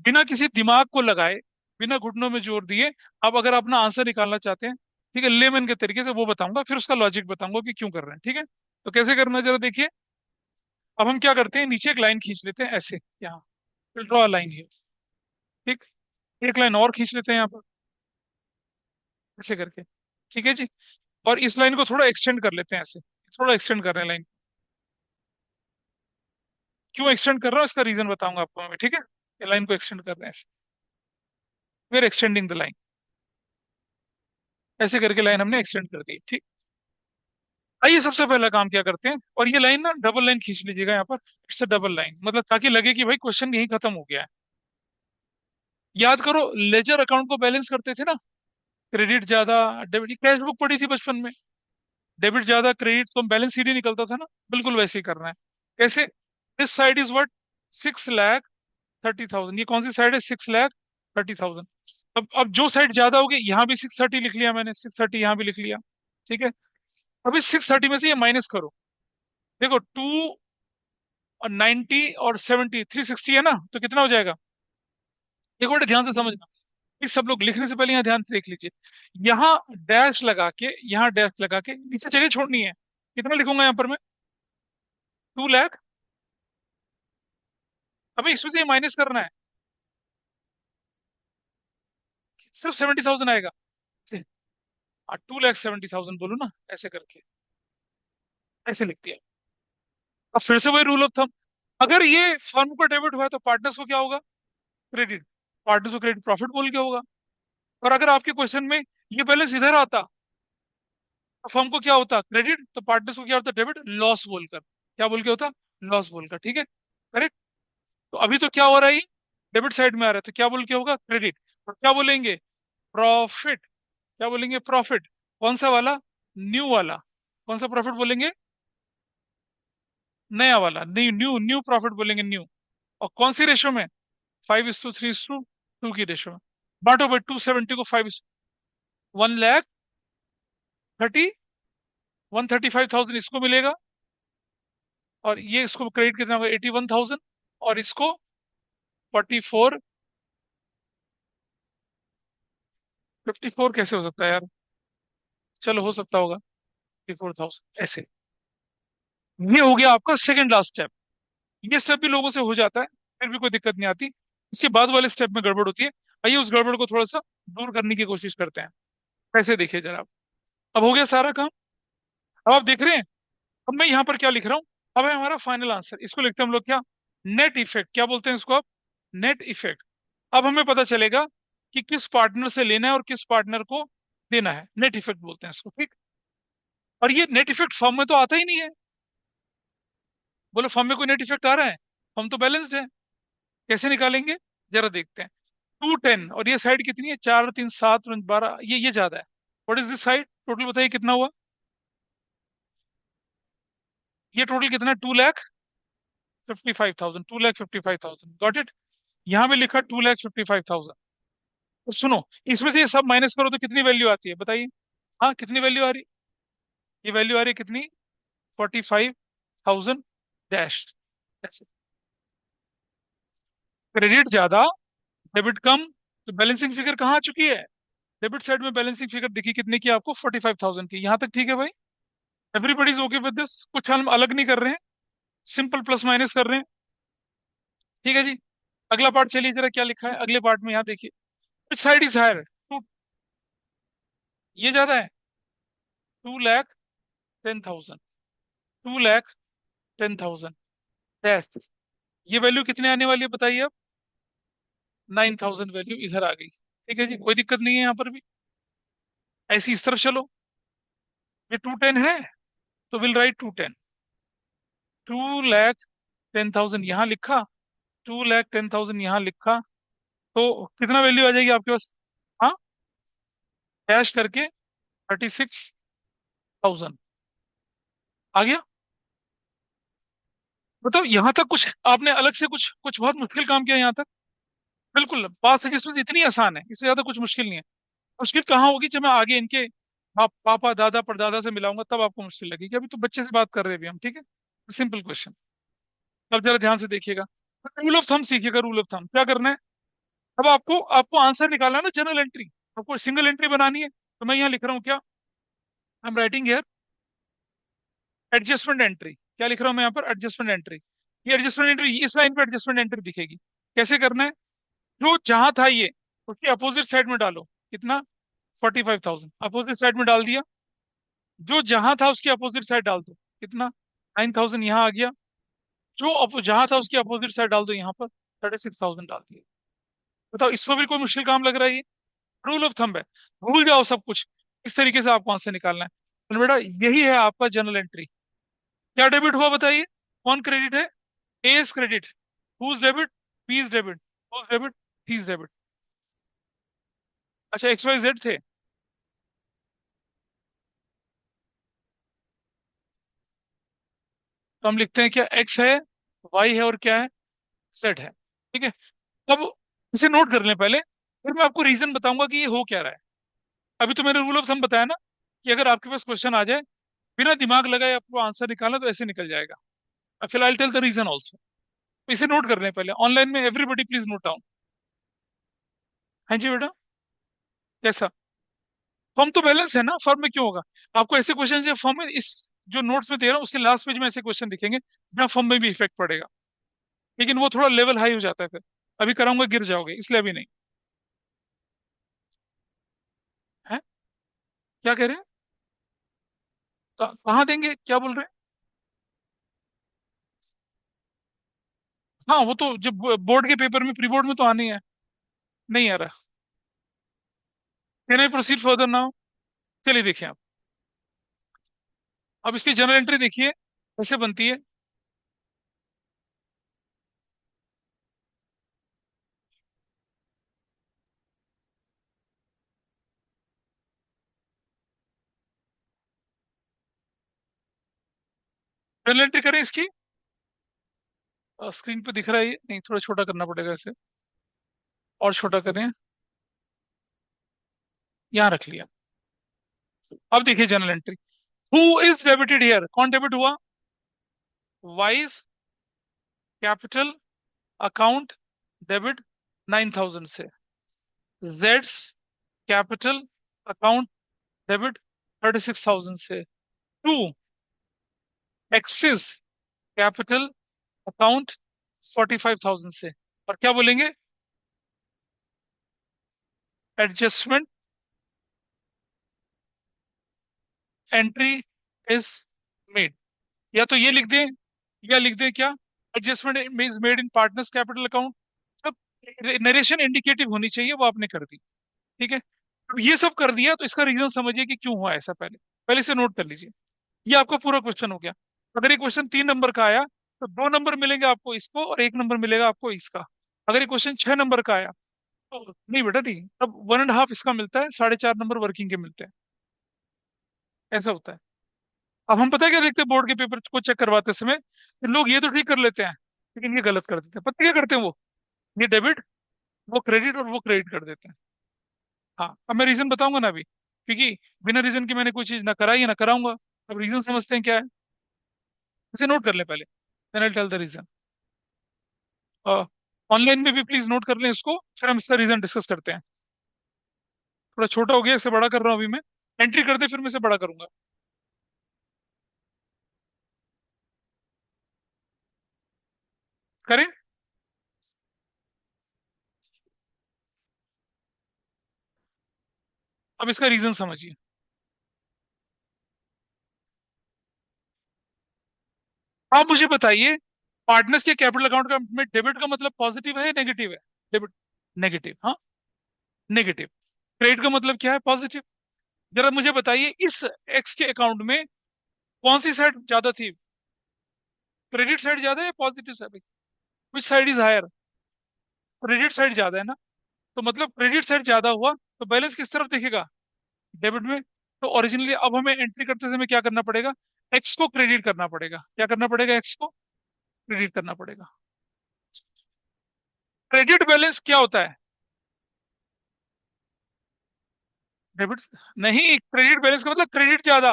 बिना किसी दिमाग को लगाए, बिना घुटनों में जोर दिए, आप अगर अपना आंसर निकालना चाहते हैं, ठीक है, लेमन के तरीके से वो बताऊंगा, फिर उसका लॉजिक बताऊंगा कि क्यों कर रहे हैं। ठीक है, तो कैसे करना है जरा देखिए। अब हम क्या करते हैं, नीचे एक लाइन खींच लेते हैं ऐसे, यहाँ ड्रॉ लाइन है। ठीक, एक लाइन और खींच लेते हैं यहाँ पर, ऐसे करके। ठीक है जी। और इस लाइन को थोड़ा एक्सटेंड कर लेते हैं ऐसे, थोड़ा एक्सटेंड कर रहे हैं लाइन। क्यों एक्सटेंड कर रहा हूँ इसका रीजन बताऊंगा आपको मैं, ठीक है? ये लाइन को एक्सटेंड कर रहे हैं ऐसे, we are extending the line. ऐसे करके लाइन हमने एक्सटेंड कर दी, ठीक। आइए सबसे पहला काम क्या करते हैं, और ये लाइन ना डबल लाइन खींच लीजिएगा यहाँ पर। इट्स अ डबल लाइन, मतलब ताकि लगे कि भाई क्वेश्चन यही खत्म हो गया है। याद करो, लेजर अकाउंट को बैलेंस करते थे ना, क्रेडिट ज्यादा डेबिट, कैश बुक पड़ी थी बचपन में। डेबिट ज्यादा क्रेडिट, तो बैलेंस सीधे निकलता था ना। बिल्कुल वैसे ही करना है। कैसे? This side is what? 6,30,000, ये कौन सी साइड है? 6,30,000। अब जो साइड ज्यादा होगी, यहाँ भी 630 लिख लिया मैंने, 630 यहाँ भी लिख लिया। ठीक है। अब इस 630 में से ये माइनस करो। देखो, 290 और 70, 360 है ना, तो कितना हो जाएगा? एक बार ध्यान से समझना, इस सब लोग लिखने से पहले यहाँ ध्यान से देख लीजिए। यहाँ डैश लगा के, यहाँ डैश लगा के नीचे जगह छोड़नी है। कितना लिखूंगा यहाँ पर मैं? 2 लाख। अभी इसमें से माइनस करना है, सिर्फ 70,000 आएगा। 2,70,000 बोलो ना, ऐसे करके, ऐसे लिख दिया। अब फिर से वही रूल ऑफ थंब, अगर ये फर्म को डेबिट हुआ है तो पार्टनर्स को क्या होगा? क्रेडिट। पार्टनर्स को क्रेडिट प्रॉफिट बोल के होगा। और अगर आपके क्वेश्चन में ये बैलेंस इधर आता, तो फर्म को क्या होता? क्रेडिट। तो पार्टनर्स को क्या होता? डेबिट, लॉस बोलकर। क्या बोल के होता? लॉस बोलकर। ठीक है, करेक्ट। तो अभी तो क्या हो रहा है? डेबिट साइड में आ रहा है, तो क्या बोल के होगा? क्रेडिट। और क्या बोलेंगे? प्रॉफिट। क्या बोलेंगे? प्रॉफिट। कौन सा वाला? न्यू वाला। कौन सा प्रॉफिट बोलेंगे? नया वाला। न्यू न्यू न्यू प्रॉफिट बोलेंगे, न्यू। और कौन सी रेशो में? 5:3:2 की रेशो में। बांटो भाई, 270 को 5, 1,30,135,000 इसको मिलेगा, और ये इसको क्रेडिट कितना होगा? 81,000। और इसको 44, 54 कैसे हो सकता है यार? चलो, हो सकता होगा 54,000 ऐसे। ये हो गया आपका सेकंड लास्ट स्टेप। ये स्टेप भी लोगों से हो जाता है, फिर भी कोई दिक्कत नहीं आती। इसके बाद वाले स्टेप में गड़बड़ होती है। आइए उस गड़बड़ को थोड़ा सा दूर करने की कोशिश करते हैं। कैसे, देखिए जरा। अब हो गया सारा काम। अब आप देख रहे हैं, अब मैं यहाँ पर क्या लिख रहा हूँ? अब है हमारा फाइनल आंसर, इसको लिखते हैं हम लोग क्या? Net effect. क्या बोलते हैं इसको आप? Net effect. अब हमें पता चलेगा कि किस पार्टनर से लेना है और किस पार्टनर को देना है। नेट इफेक्ट बोलते हैं इसको, ठीक। और ये नेट इफेक्ट फॉर्म में तो आता ही नहीं है। बोलो, फॉर्म में कोई नेट इफेक्ट आ रहा है? फॉर्म तो बैलेंस्ड है। कैसे निकालेंगे? जरा देखते हैं। 210, और ये साइड कितनी है? 4, 3, 7, 12, ये ज्यादा है। What is this side? Total बताइए कितना हुआ? ये टोटल कितना है? 2,55,000, 2,55,000। Got it. यहाँ पे लिखा 2,55,000। तो सुनो, इसमें से ये सब माइनस करो तो कितनी वैल्यू आती है बताइए? हाँ, कितनी वैल्यू आ रही? ये वैल्यू आ रही है कितनी? 45,000 डैश। क्रेडिट ज्यादा, डेबिट कम, तो बैलेंसिंग फिगर कहाँ आ चुकी है? डेबिट साइड में बैलेंसिंग फिगर दिखी कितने की आपको? 45,000 की। यहाँ तक ठीक है भाई? Everybody is okay with this? कुछ हम अलग नहीं कर रहे हैं, सिंपल प्लस माइनस कर रहे हैं। ठीक है जी। अगला पार्ट चलिए जरा, क्या लिखा है अगले पार्ट में, यहाँ देखिए। Which side is higher? ये ज्यादा है। 2,10,000, 2,10,000 डैश। ये वैल्यू कितने आने वाली है बताइए अब? 9,000 वैल्यू इधर आ गई। ठीक है जी, कोई दिक्कत नहीं है यहाँ पर भी। ऐसी इस तरफ चलो। ये 210 है, तो विल राइट 210। 2,10,000 यहाँ लिखा, 2,10,000 यहाँ लिखा, तो कितना वैल्यू आ जाएगी आपके पास? हाँ, डैश करके 36,000 आ गया। बताओ, यहाँ तक कुछ आपने अलग से कुछ कुछ बहुत मुश्किल काम किया यहाँ तक? बिल्कुल, पास है जिसमें से इतनी आसान है, इससे ज्यादा कुछ मुश्किल नहीं है। मुश्किल कहाँ होगी? जब मैं आगे इनके पापा दादा परदादा से मिलाऊंगा, तब आपको मुश्किल लगेगी। अभी तो बच्चे से बात कर रहे हैं अभी हम, ठीक है। Simple question. अब जरा ध्यान से देखिएगा। रूल ऑफ थंब सीखिएगा। रूल ऑफ थंब क्या करना है? अब आपको आपको आंसर निकालना है ना, जनरल एंट्री। आपको सिंगल एंट्री बनानी है, तो मैं यहाँ लिख रहा हूँ क्या? I am writing here adjustment entry. क्या लिख रहा हूँ मैं यहाँ पर? Adjustment entry. ये एडजस्टमेंट एंट्री, इस लाइन पे एडजस्टमेंट एंट्री दिखेगी। कैसे करना है? जो जहां था ये, उसकी अपोजिट साइड में डालो। कितना? 45,000 अपोजिट साइड में डाल दिया। जो जहां था उसकी अपोजिट साइड डाल दो। कितना? 9,000 यहाँ आ गया। जो जहां था उसकी अपोजिट साइड डाल दो, यहाँ पर 36,000 डाल दिया। बताओ, इसमें भी कोई मुश्किल काम लग रहा है? ये रूल ऑफ थंब है, भूल जाओ सब कुछ। इस तरीके से आपको आंसर निकालना है। तो बेटा, यही है आपका जनरल एंट्री। क्या डेबिट हुआ बताइए? कौन क्रेडिट है? A is credit, whose debit? B is debit, whose debit? He is debit. अच्छा, एक्स वाई जेड थे। तो हम लिखते हैं क्या? एक्स है, वाई है, और क्या है? सेट है, ठीक है। अब इसे नोट कर लें पहले, फिर मैं आपको रीजन बताऊंगा कि ये हो क्या रहा है। अभी तो मैंने रूल ऑफ थंब बताया ना, कि अगर आपके पास क्वेश्चन आ जाए, बिना दिमाग लगाए आपको आंसर निकालना, तो ऐसे निकल जाएगा। फिलहाल टेल द रीजन ऑल्सो। इसे नोट कर लें पहले ऑनलाइन में, एवरीबडी प्लीज नोट डाउन। हाँ जी बेटा, कैसा? फॉर्म तो बैलेंस है ना, फॉर्म में क्यों होगा? आपको ऐसे क्वेश्चन जो फॉर्म में इस जो नोट्स में दे रहा हूँ उसके लास्ट पेज में ऐसे क्वेश्चन दिखेंगे जहाँ फॉर्म में भी इफेक्ट पड़ेगा, लेकिन वो थोड़ा लेवल हाई हो जाता है फिर। अभी कराऊंगा गिर जाओगे, इसलिए अभी नहीं। है? क्या कह रहे हैं? कहाँ देंगे, क्या बोल रहे हैं? हाँ, वो तो जब बोर्ड के पेपर में, प्री बोर्ड में तो आनी है। नहीं आ रहा। Can I proceed further now? चलिए देखिए आप। अब इसकी जनरल एंट्री देखिए कैसे बनती है। जनरल एंट्री करें इसकी। स्क्रीन पे दिख रहा है ये? नहीं, थोड़ा छोटा करना पड़ेगा इसे। और छोटा करें। यहाँ रख लिया। अब देखिए general entry. Who is debited here? कौन डेबिट हुआ? वाइस कैपिटल अकाउंट डेबिट 9,000 से। जेड्स कैपिटल अकाउंट डेबिट 36,000 से। टू एक्सिस कैपिटल अकाउंट 45,000 से। और क्या बोलेंगे? Adjustment entry is made. या तो ये लिख दें, या लिख दें क्या? Adjustment is made in partners capital account. अब नरेशन इंडिकेटिव होनी चाहिए, वो आपने कर दी। ठीक है। अब ये सब कर दिया तो इसका रीजन समझिए कि क्यों हुआ ऐसा। पहले पहले से नोट कर लीजिए। ये आपका पूरा क्वेश्चन हो गया। अगर ये क्वेश्चन 3 नंबर का आया तो 2 नंबर मिलेंगे आपको इसको, और 1 नंबर मिलेगा आपको इसका। अगर ये क्वेश्चन 6 नंबर का आया तो नहीं बेटा, नहीं, तब 1.5 इसका मिलता है, 4.5 नंबर वर्किंग के मिलते हैं। ऐसा होता है। अब हम पता है क्या देखते हैं बोर्ड के पेपर को चेक करवाते समय, कि लोग ये तो ठीक कर लेते हैं, लेकिन ये गलत कर देते हैं। पता है क्या करते हैं वो? ये डेबिट, वो क्रेडिट, और वो क्रेडिट कर देते हैं। हाँ, अब मैं रीजन बताऊंगा ना अभी, क्योंकि बिना रीजन के मैंने कोई चीज ना कराई है ना कराऊंगा। अब रीजन समझते हैं क्या है, इसे नोट कर ले पहले, then I tell the reason. Online में भी प्लीज नोट कर लें इसको, फिर हम इसका रीजन डिस्कस करते हैं। थोड़ा छोटा हो गया, इसे बड़ा कर रहा हूँ अभी मैं। एंट्री कर दे, फिर मैं इसे बड़ा करूंगा। करें? अब इसका रीजन समझिए। आप मुझे बताइए, पार्टनर्स के कैपिटल अकाउंट का में डेबिट का मतलब पॉजिटिव है या नेगेटिव है? डेबिट नेगेटिव, हाँ, नेगेटिव। क्रेडिट का मतलब क्या है? पॉजिटिव। जरा मुझे बताइए, इस एक्स के अकाउंट में कौन सी साइड ज्यादा थी? क्रेडिट साइड ज्यादा है या positive side? Which side is higher? Credit side ज्यादा है ना। तो मतलब क्रेडिट साइड ज्यादा हुआ, तो बैलेंस किस तरफ दिखेगा? डेबिट में। तो ओरिजिनली अब हमें एंट्री करते समय क्या करना पड़ेगा? एक्स को क्रेडिट करना पड़ेगा। क्या करना पड़ेगा? एक्स को क्रेडिट करना पड़ेगा। क्रेडिट बैलेंस क्या होता है? डेबिट नहीं, क्रेडिट बैलेंस का मतलब क्रेडिट ज्यादा।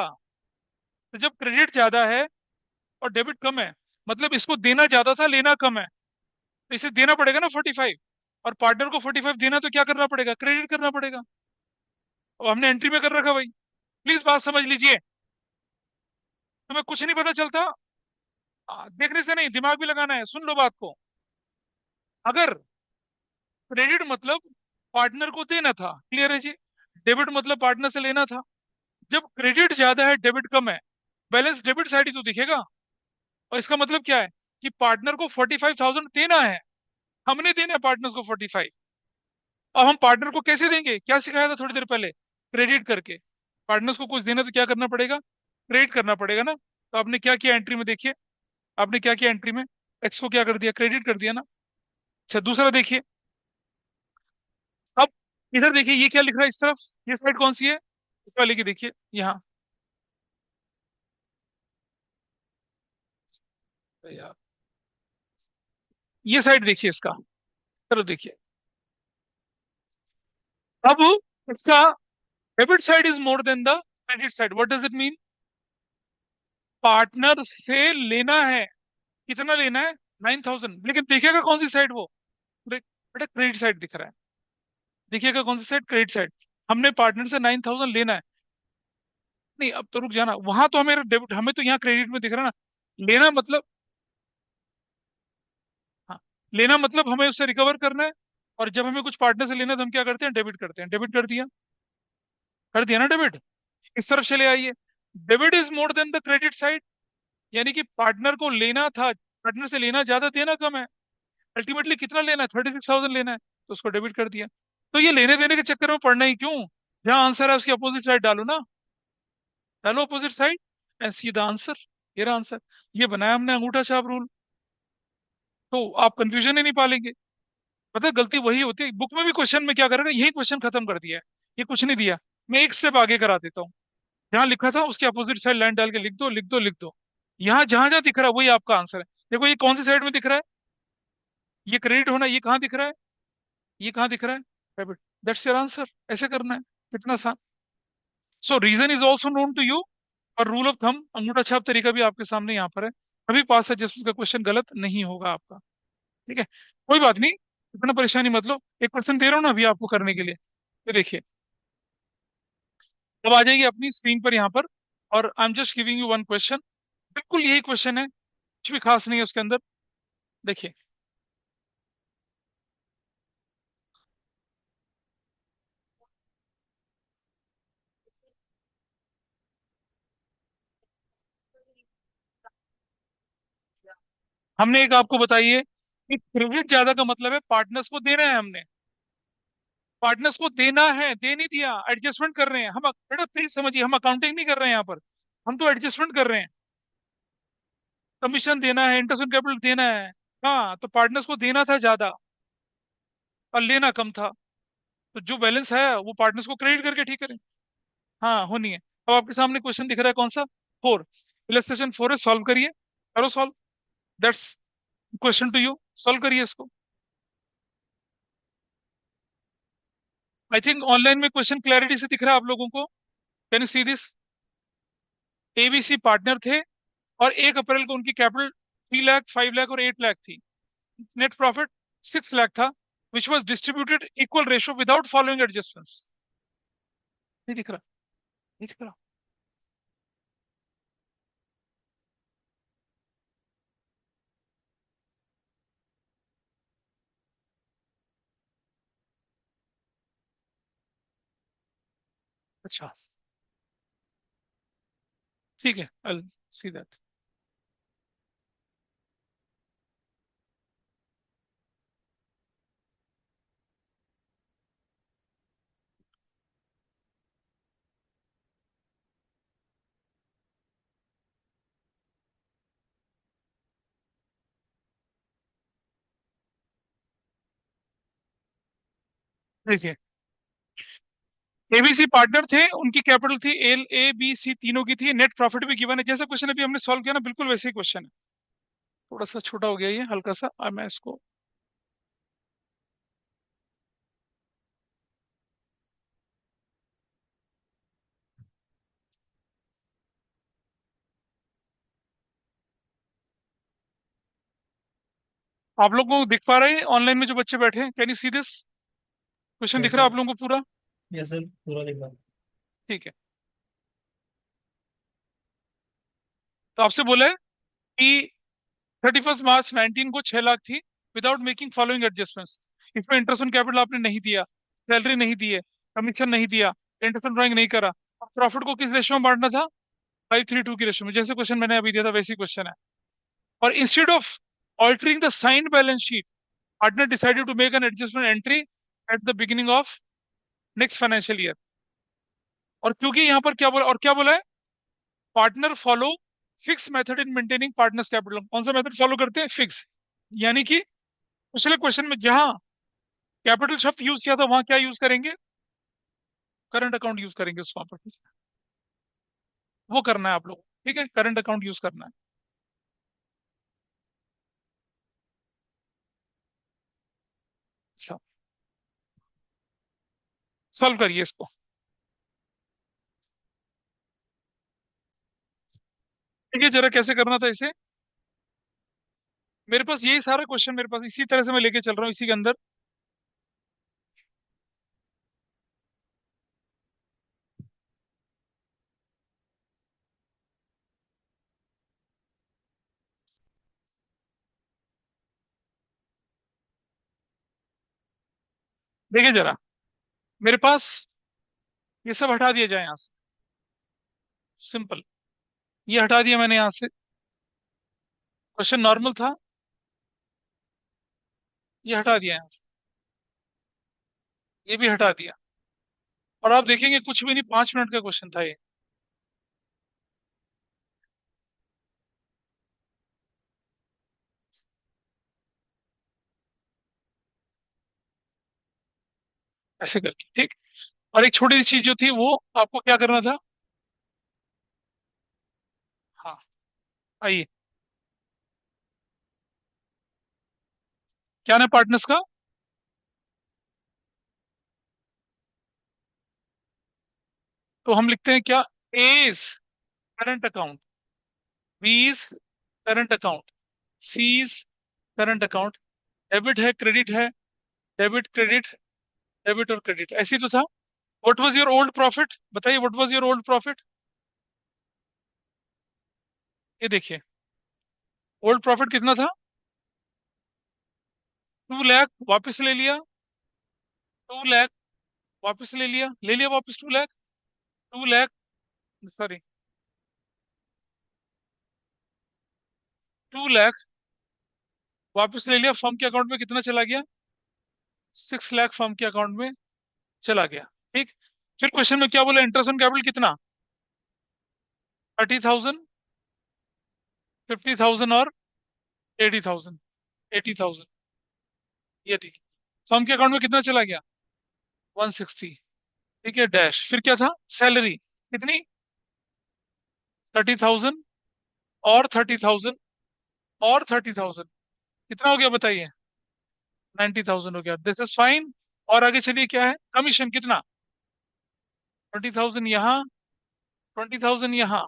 तो जब क्रेडिट ज्यादा है और डेबिट कम है, मतलब इसको देना ज्यादा था, लेना कम है, तो इसे देना पड़ेगा ना 45। और पार्टनर को 45 देना, तो क्या करना पड़ेगा? क्रेडिट करना पड़ेगा। अब हमने एंट्री में कर रखा भाई। प्लीज बात समझ लीजिए। तुम्हें कुछ नहीं पता चलता? देखने से नहीं, दिमाग भी लगाना है। सुन लो बात को। अगर क्रेडिट मतलब पार्टनर को देना था, क्लियर है जी। डेबिट मतलब पार्टनर से लेना था। जब क्रेडिट ज्यादा है, डेबिट कम है, बैलेंस डेबिट साइड ही तो दिखेगा। और इसका मतलब क्या है? कि पार्टनर को 45,000 देना है। हमने देना है पार्टनर को 45। अब हम पार्टनर को कैसे देंगे? क्या सिखाया था थोड़ी देर पहले? क्रेडिट करके। पार्टनर्स को कुछ देना तो क्या करना पड़ेगा? क्रेडिट करना पड़ेगा ना। तो आपने क्या किया एंट्री में, देखिए। आपने क्या किया एंट्री में? एक्स को क्या कर दिया? क्रेडिट कर दिया ना। अच्छा, दूसरा देखिए। अब इधर देखिए, ये क्या लिख रहा है इस तरफ? ये साइड कौन सी है? इस वाले की देखिए यहाँ। अरे यार, ये साइड देखिए इसका। चलो देखिए, अब इसका debit side is more than the credit side. What does it mean? Partner से लेना है, कितना लेना है? 9,000। लेकिन देखिएगा कौन सी साइड वो, बेटा क्रेडिट साइड दिख रहा है। देखिएगा कौन सी साइड, क्रेडिट साइड। हमने पार्टनर से 9,000 लेना है। नहीं अब तो रुक जाना, वहां तो हमें डेबिट, हमें तो यहाँ क्रेडिट में दिख रहा है ना। लेना मतलब, हाँ, लेना मतलब हमें उससे रिकवर करना है। और जब हमें कुछ पार्टनर से लेना है तो हम क्या करते हैं, डेबिट करते हैं। डेबिट कर दिया ना डेबिट। इस तरफ चले आइए। Debit is more than the credit side, यानी कि पार्टनर को लेना था, पार्टनर से लेना ज्यादा, देना कम है। अल्टीमेटली कितना लेना है, 36,000 लेना है, तो उसको डेबिट कर दिया। तो ये लेने देने के चक्कर में पड़ना ही क्यों? जहां आंसर है उसकी अपोजिट साइड डालो ना। डालो opposite side and see the answer. ये रहा आंसर। ये बनाया हमने अंगूठा छाप रूल। तो आप कंफ्यूजन ही नहीं पालेंगे। पता है गलती वही होती है, बुक में भी क्वेश्चन में क्या करेगा, यही क्वेश्चन खत्म कर दिया है। ये कुछ नहीं दिया। मैं एक स्टेप आगे करा देता हूँ। जहां लिखा था उसके अपोजिट साइड लाइन डाल के लिख दो, लिख दो, लिख दो। यहाँ जहां जहां दिख रहा है वही आपका आंसर है। देखो ये कौन सी साइड में दिख रहा है, ये क्रेडिट होना, ये कहाँ दिख रहा है, ये कहाँ दिख रहा है, डेबिट। That's your answer. ऐसे करना है, कितना आसान। So reason is also known to you. और रूल ऑफ थंब, अंगूठा छाप तरीका भी आपके सामने यहाँ पर है। अभी पास है जिसका क्वेश्चन गलत नहीं होगा आपका। ठीक है, कोई बात नहीं, इतना परेशानी मत लो। एक क्वेश्चन दे रहा हूँ ना अभी आपको करने के लिए, तो देखिए। अब आ जाएगी अपनी स्क्रीन पर यहाँ पर। और I am just giving you one question. बिल्कुल यही क्वेश्चन है, कुछ भी खास नहीं है उसके अंदर। देखिए, हमने एक आपको बताइए कि क्रेडिट ज्यादा का मतलब है पार्टनर्स को देना है हमने। पार्टनर्स को देना है, दे नहीं दिया, एडजस्टमेंट कर रहे हैं हम। बेटा प्लीज समझिए, हम अकाउंटिंग नहीं कर रहे हैं यहाँ पर। हम तो एडजस्टमेंट कर रहे हैं। कमीशन देना है, इंटरेस्ट कैपिटल देना है। हाँ, तो पार्टनर्स को देना था ज्यादा और लेना कम था। तो जो बैलेंस है वो पार्टनर्स को क्रेडिट करके ठीक करें। हाँ होनी है। अब आपके सामने क्वेश्चन दिख रहा है कौन सा, 4। इलस्ट्रेशन 4 है, सॉल्व करिए। करो solve. That's question to you. Solve करिए इसको। आई थिंक ऑनलाइन में क्वेश्चन क्लैरिटी से दिख रहा है आप लोगों को। Can you see this? A B C partner थे, और 1 अप्रैल को उनकी कैपिटल 3 लाख, 5 लाख और 8 लाख थी। नेट प्रॉफिट 6 लाख था, which was distributed equal ratio without following adjustments. नहीं दिख रहा? नहीं दिख रहा? अच्छा, ठीक है, आई सी दैट। देखिए, एबीसी पार्टनर थे, उनकी कैपिटल थी, एल ए बी सी तीनों की थी, नेट प्रॉफिट भी गिवन है। जैसा क्वेश्चन अभी हमने सॉल्व किया ना, बिल्कुल वैसे ही क्वेश्चन है। थोड़ा सा छोटा हो गया ये, हल्का सा। अब मैं इसको, आप लोगों को दिख पा रहे हैं ऑनलाइन में जो बच्चे बैठे हैं? Can you see this? Question दिख यस रहा है सर। आप लोगों को पूरा? यस सर, पूरा दिख रहा। ठीक है। तो आपसे बोला है कि 31 मार्च 2019 को 6 लाख थी, विदाउट मेकिंग फॉलोइंग एडजस्टमेंट्स। इसमें इंटरेस्ट ऑन कैपिटल आपने नहीं दिया, सैलरी नहीं दी है, कमीशन नहीं दिया, इंटरेस्ट ऑन ड्राइंग नहीं करा। प्रॉफिट को किस रेशो में बांटना था? 5:3 की रेशो में। जैसे क्वेश्चन मैंने अभी दिया था वैसी क्वेश्चन है। और instead of altering the signed balance sheet, partner decided to make an adjustment entry at the beginning of next financial year. और क्योंकि यहाँ पर क्या बोला, और क्या बोला है, partner follow fix method in maintaining partners capital. कौन सा मेथड फॉलो करते हैं? फिक्स। यानी कि पिछले क्वेश्चन में जहां कैपिटल शब्द यूज किया था वहां क्या यूज करेंगे? करंट अकाउंट यूज करेंगे उस वहां पर। वो करना है आप लोग। ठीक है, करंट अकाउंट यूज करना है। सब सॉल्व करिए इसको। ठीक है, जरा कैसे करना था इसे। मेरे पास यही सारा क्वेश्चन, मेरे पास इसी तरह से मैं लेके चल रहा हूँ इसी के अंदर। देखिए जरा, मेरे पास ये सब हटा दिया जाए यहाँ से। सिंपल, ये हटा दिया मैंने यहाँ से। क्वेश्चन नॉर्मल था, ये हटा दिया यहाँ से। ये भी हटा दिया। और आप देखेंगे कुछ भी नहीं, 5 मिनट का क्वेश्चन था ये। ऐसे करके, ठीक। और एक छोटी सी चीज जो थी वो आपको क्या करना था। हाँ, आइए। क्या ना पार्टनर्स का। तो हम लिखते हैं क्या। A's current account, B's current account, C's current account. Debit है, क्रेडिट है, डेबिट क्रेडिट, डेबिट और क्रेडिट, ऐसे ही तो था। What was your old profit, बताइए what was your old profit. ये देखिए, ओल्ड प्रॉफिट कितना था। 2 लाख वापस ले लिया। 2 लाख वापस ले लिया वापस 2 लाख। 2 लाख, सॉरी, 2 लाख वापस ले लिया। फर्म के अकाउंट में कितना चला गया। 6 लाख फर्म के अकाउंट में चला गया। ठीक। फिर क्वेश्चन में क्या बोला, इंटरेस्ट ऑन कैपिटल कितना। 30,000, 50,000 और 80,000। 80,000, ये ठीक। फर्म के अकाउंट में कितना चला गया। 160। ठीक है, डैश। फिर क्या था, सैलरी कितनी। 30,000 और 30,000 और 30,000, कितना हो गया बताइए। 90,000 हो गया, दिस इज फाइन। और आगे चलिए, क्या है, कमीशन कितना। 20,000 यहाँ, 20,000 यहाँ,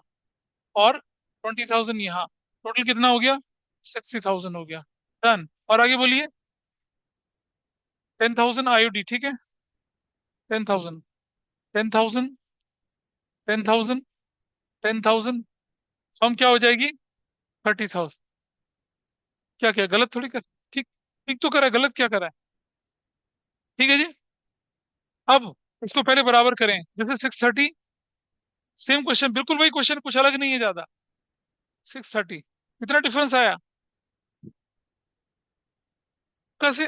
और 20,000 यहाँ। टोटल कितना हो गया। 60,000 हो गया। डन। और आगे बोलिए। 10,000 आईओडी, ठीक है। 10,000, 10,000, 10,000, 10,000। सम क्या हो जाएगी। 30,000। क्या क्या गलत थोड़ी कर। ठीक, ठीक तो करा है, गलत क्या करा है। ठीक है जी। अब इसको पहले बराबर करें, जैसे 630। सेम क्वेश्चन, बिल्कुल वही क्वेश्चन, कुछ अलग नहीं है ज्यादा। 630, कितना डिफरेंस आया। कैसे।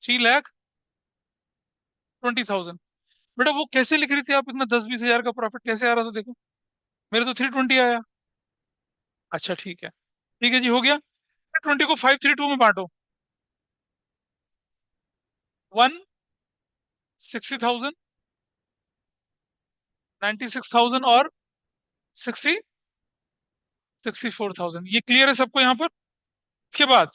3,20,000। बेटा वो कैसे लिख रही थी आप, इतना 10-20 हजार का प्रॉफिट कैसे आ रहा था देखो। मेरे तो 320 आया। अच्छा ठीक है, ठीक है जी, हो गया। 20 को 532 में बांटो। 160,000, 96,000 और 64,000। ये क्लियर है सबको यहाँ पर। इसके बाद,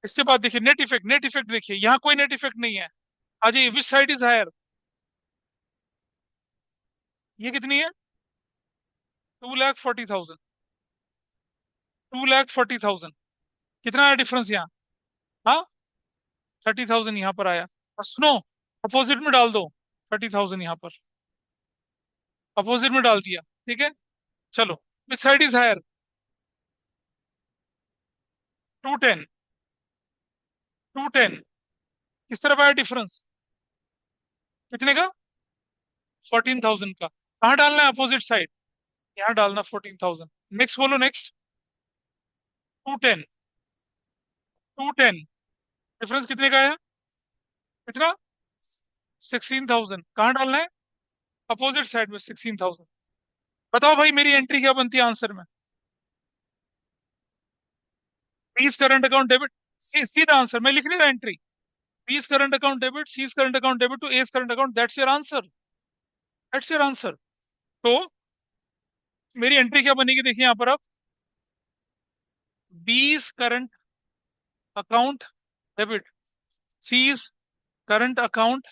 इसके बाद देखिए नेट इफेक्ट। नेट इफेक्ट देखिए, यहाँ कोई नेट इफेक्ट नहीं है। हाँ जी, विच साइड इज हायर। ये कितनी है। 2,40,000। 2,40,000, कितना है डिफरेंस यहाँ। हाँ, 30,000 यहाँ पर आया। और सुनो, अपोजिट में डाल दो। 30,000 यहाँ पर अपोजिट में डाल दिया। ठीक है, चलो। विच साइड इज हायर। 210। 210, किस तरफ आया डिफरेंस। कितने का। 14,000 का। कहाँ डालना है, अपोजिट साइड। यहाँ डालना 14,000। नेक्स्ट बोलो, नेक्स्ट। 210। 210, डिफरेंस कितने का आया। कितना। 16,000, कहाँ डालना है। अपोजिट साइड में 16,000। बताओ भाई, मेरी एंट्री क्या बनती है आंसर में। सीज करंट अकाउंट डेबिट, सीधा आंसर मैं लिख नहीं रहा entry. B's current account debit, C's current account debit to A's current account, that's your answer. That's your answer. तो मेरी एंट्री क्या बनेगी देखिए यहाँ पर आप। B's current account debit. C is current account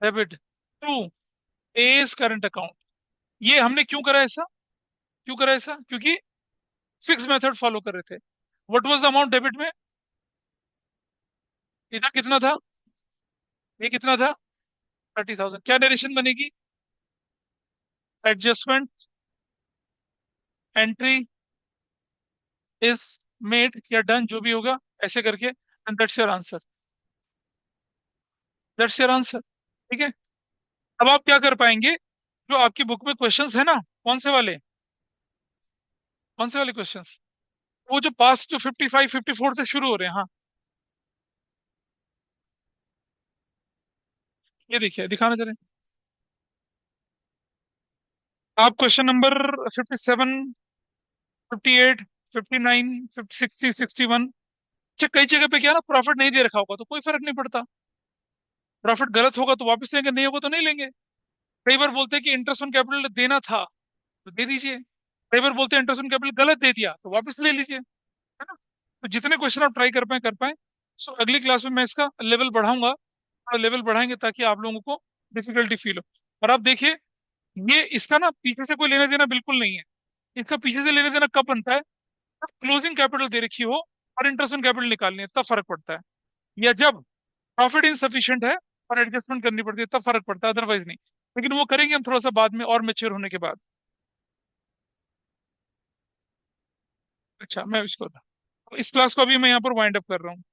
debit to A is current account. ये हमने क्यों करा ऐसा? क्यों करा ऐसा? क्योंकि फिक्स मेथड फॉलो कर रहे थे। What was the amount debit में? इधर कितना था? ये कितना था? 30,000। क्या डायरेक्शन बनेगी? एडजस्टमेंट एंट्री इज मेड या डन, जो भी होगा ऐसे करके, and that's your answer. That's your answer. ठीक है। अब आप क्या कर पाएंगे? जो आपकी बुक में क्वेश्चंस है ना, कौन से वाले? कौन से वाले क्वेश्चंस? वो जो पास, जो 55 54 से शुरू हो रहे हैं, हाँ। ये देखिए, दिखाना जरा। आप क्वेश्चन नंबर 57, 58, 59, 60, 61। अच्छा, कई जगह पे क्या ना, प्रॉफिट नहीं दे रखा होगा तो कोई फर्क नहीं पड़ता। प्रॉफिट गलत होगा तो वापस लेंगे, नहीं होगा तो नहीं लेंगे। कई बार बोलते हैं कि इंटरेस्ट ऑन कैपिटल देना था तो दे दीजिए। कई बार बोलते हैं इंटरेस्ट ऑन कैपिटल गलत दे दिया तो वापस ले लीजिए, है ना? तो जितने क्वेश्चन आप ट्राई कर पाए कर पाए। सो अगली क्लास में मैं इसका लेवल बढ़ाऊंगा, थोड़ा लेवल बढ़ाएंगे ताकि आप लोगों को डिफिकल्टी फील हो। और आप देखिए, ये इसका ना पीछे से कोई लेना देना बिल्कुल नहीं है। इसका पीछे से लेना देना कब बनता है? जब क्लोजिंग कैपिटल दे रखी हो और इंटरेस्ट ऑन कैपिटल निकालनी है, तब फर्क पड़ता है। या जब प्रॉफिट इनसफिशिएंट है और एडजस्टमेंट करनी पड़ती है, तब फर्क पड़ता है, अदरवाइज नहीं। लेकिन वो करेंगे हम थोड़ा सा बाद में और मेच्योर होने के बाद। अच्छा, मैं इसको, इस क्लास को अभी मैं यहाँ पर वाइंड अप कर रहा हूँ।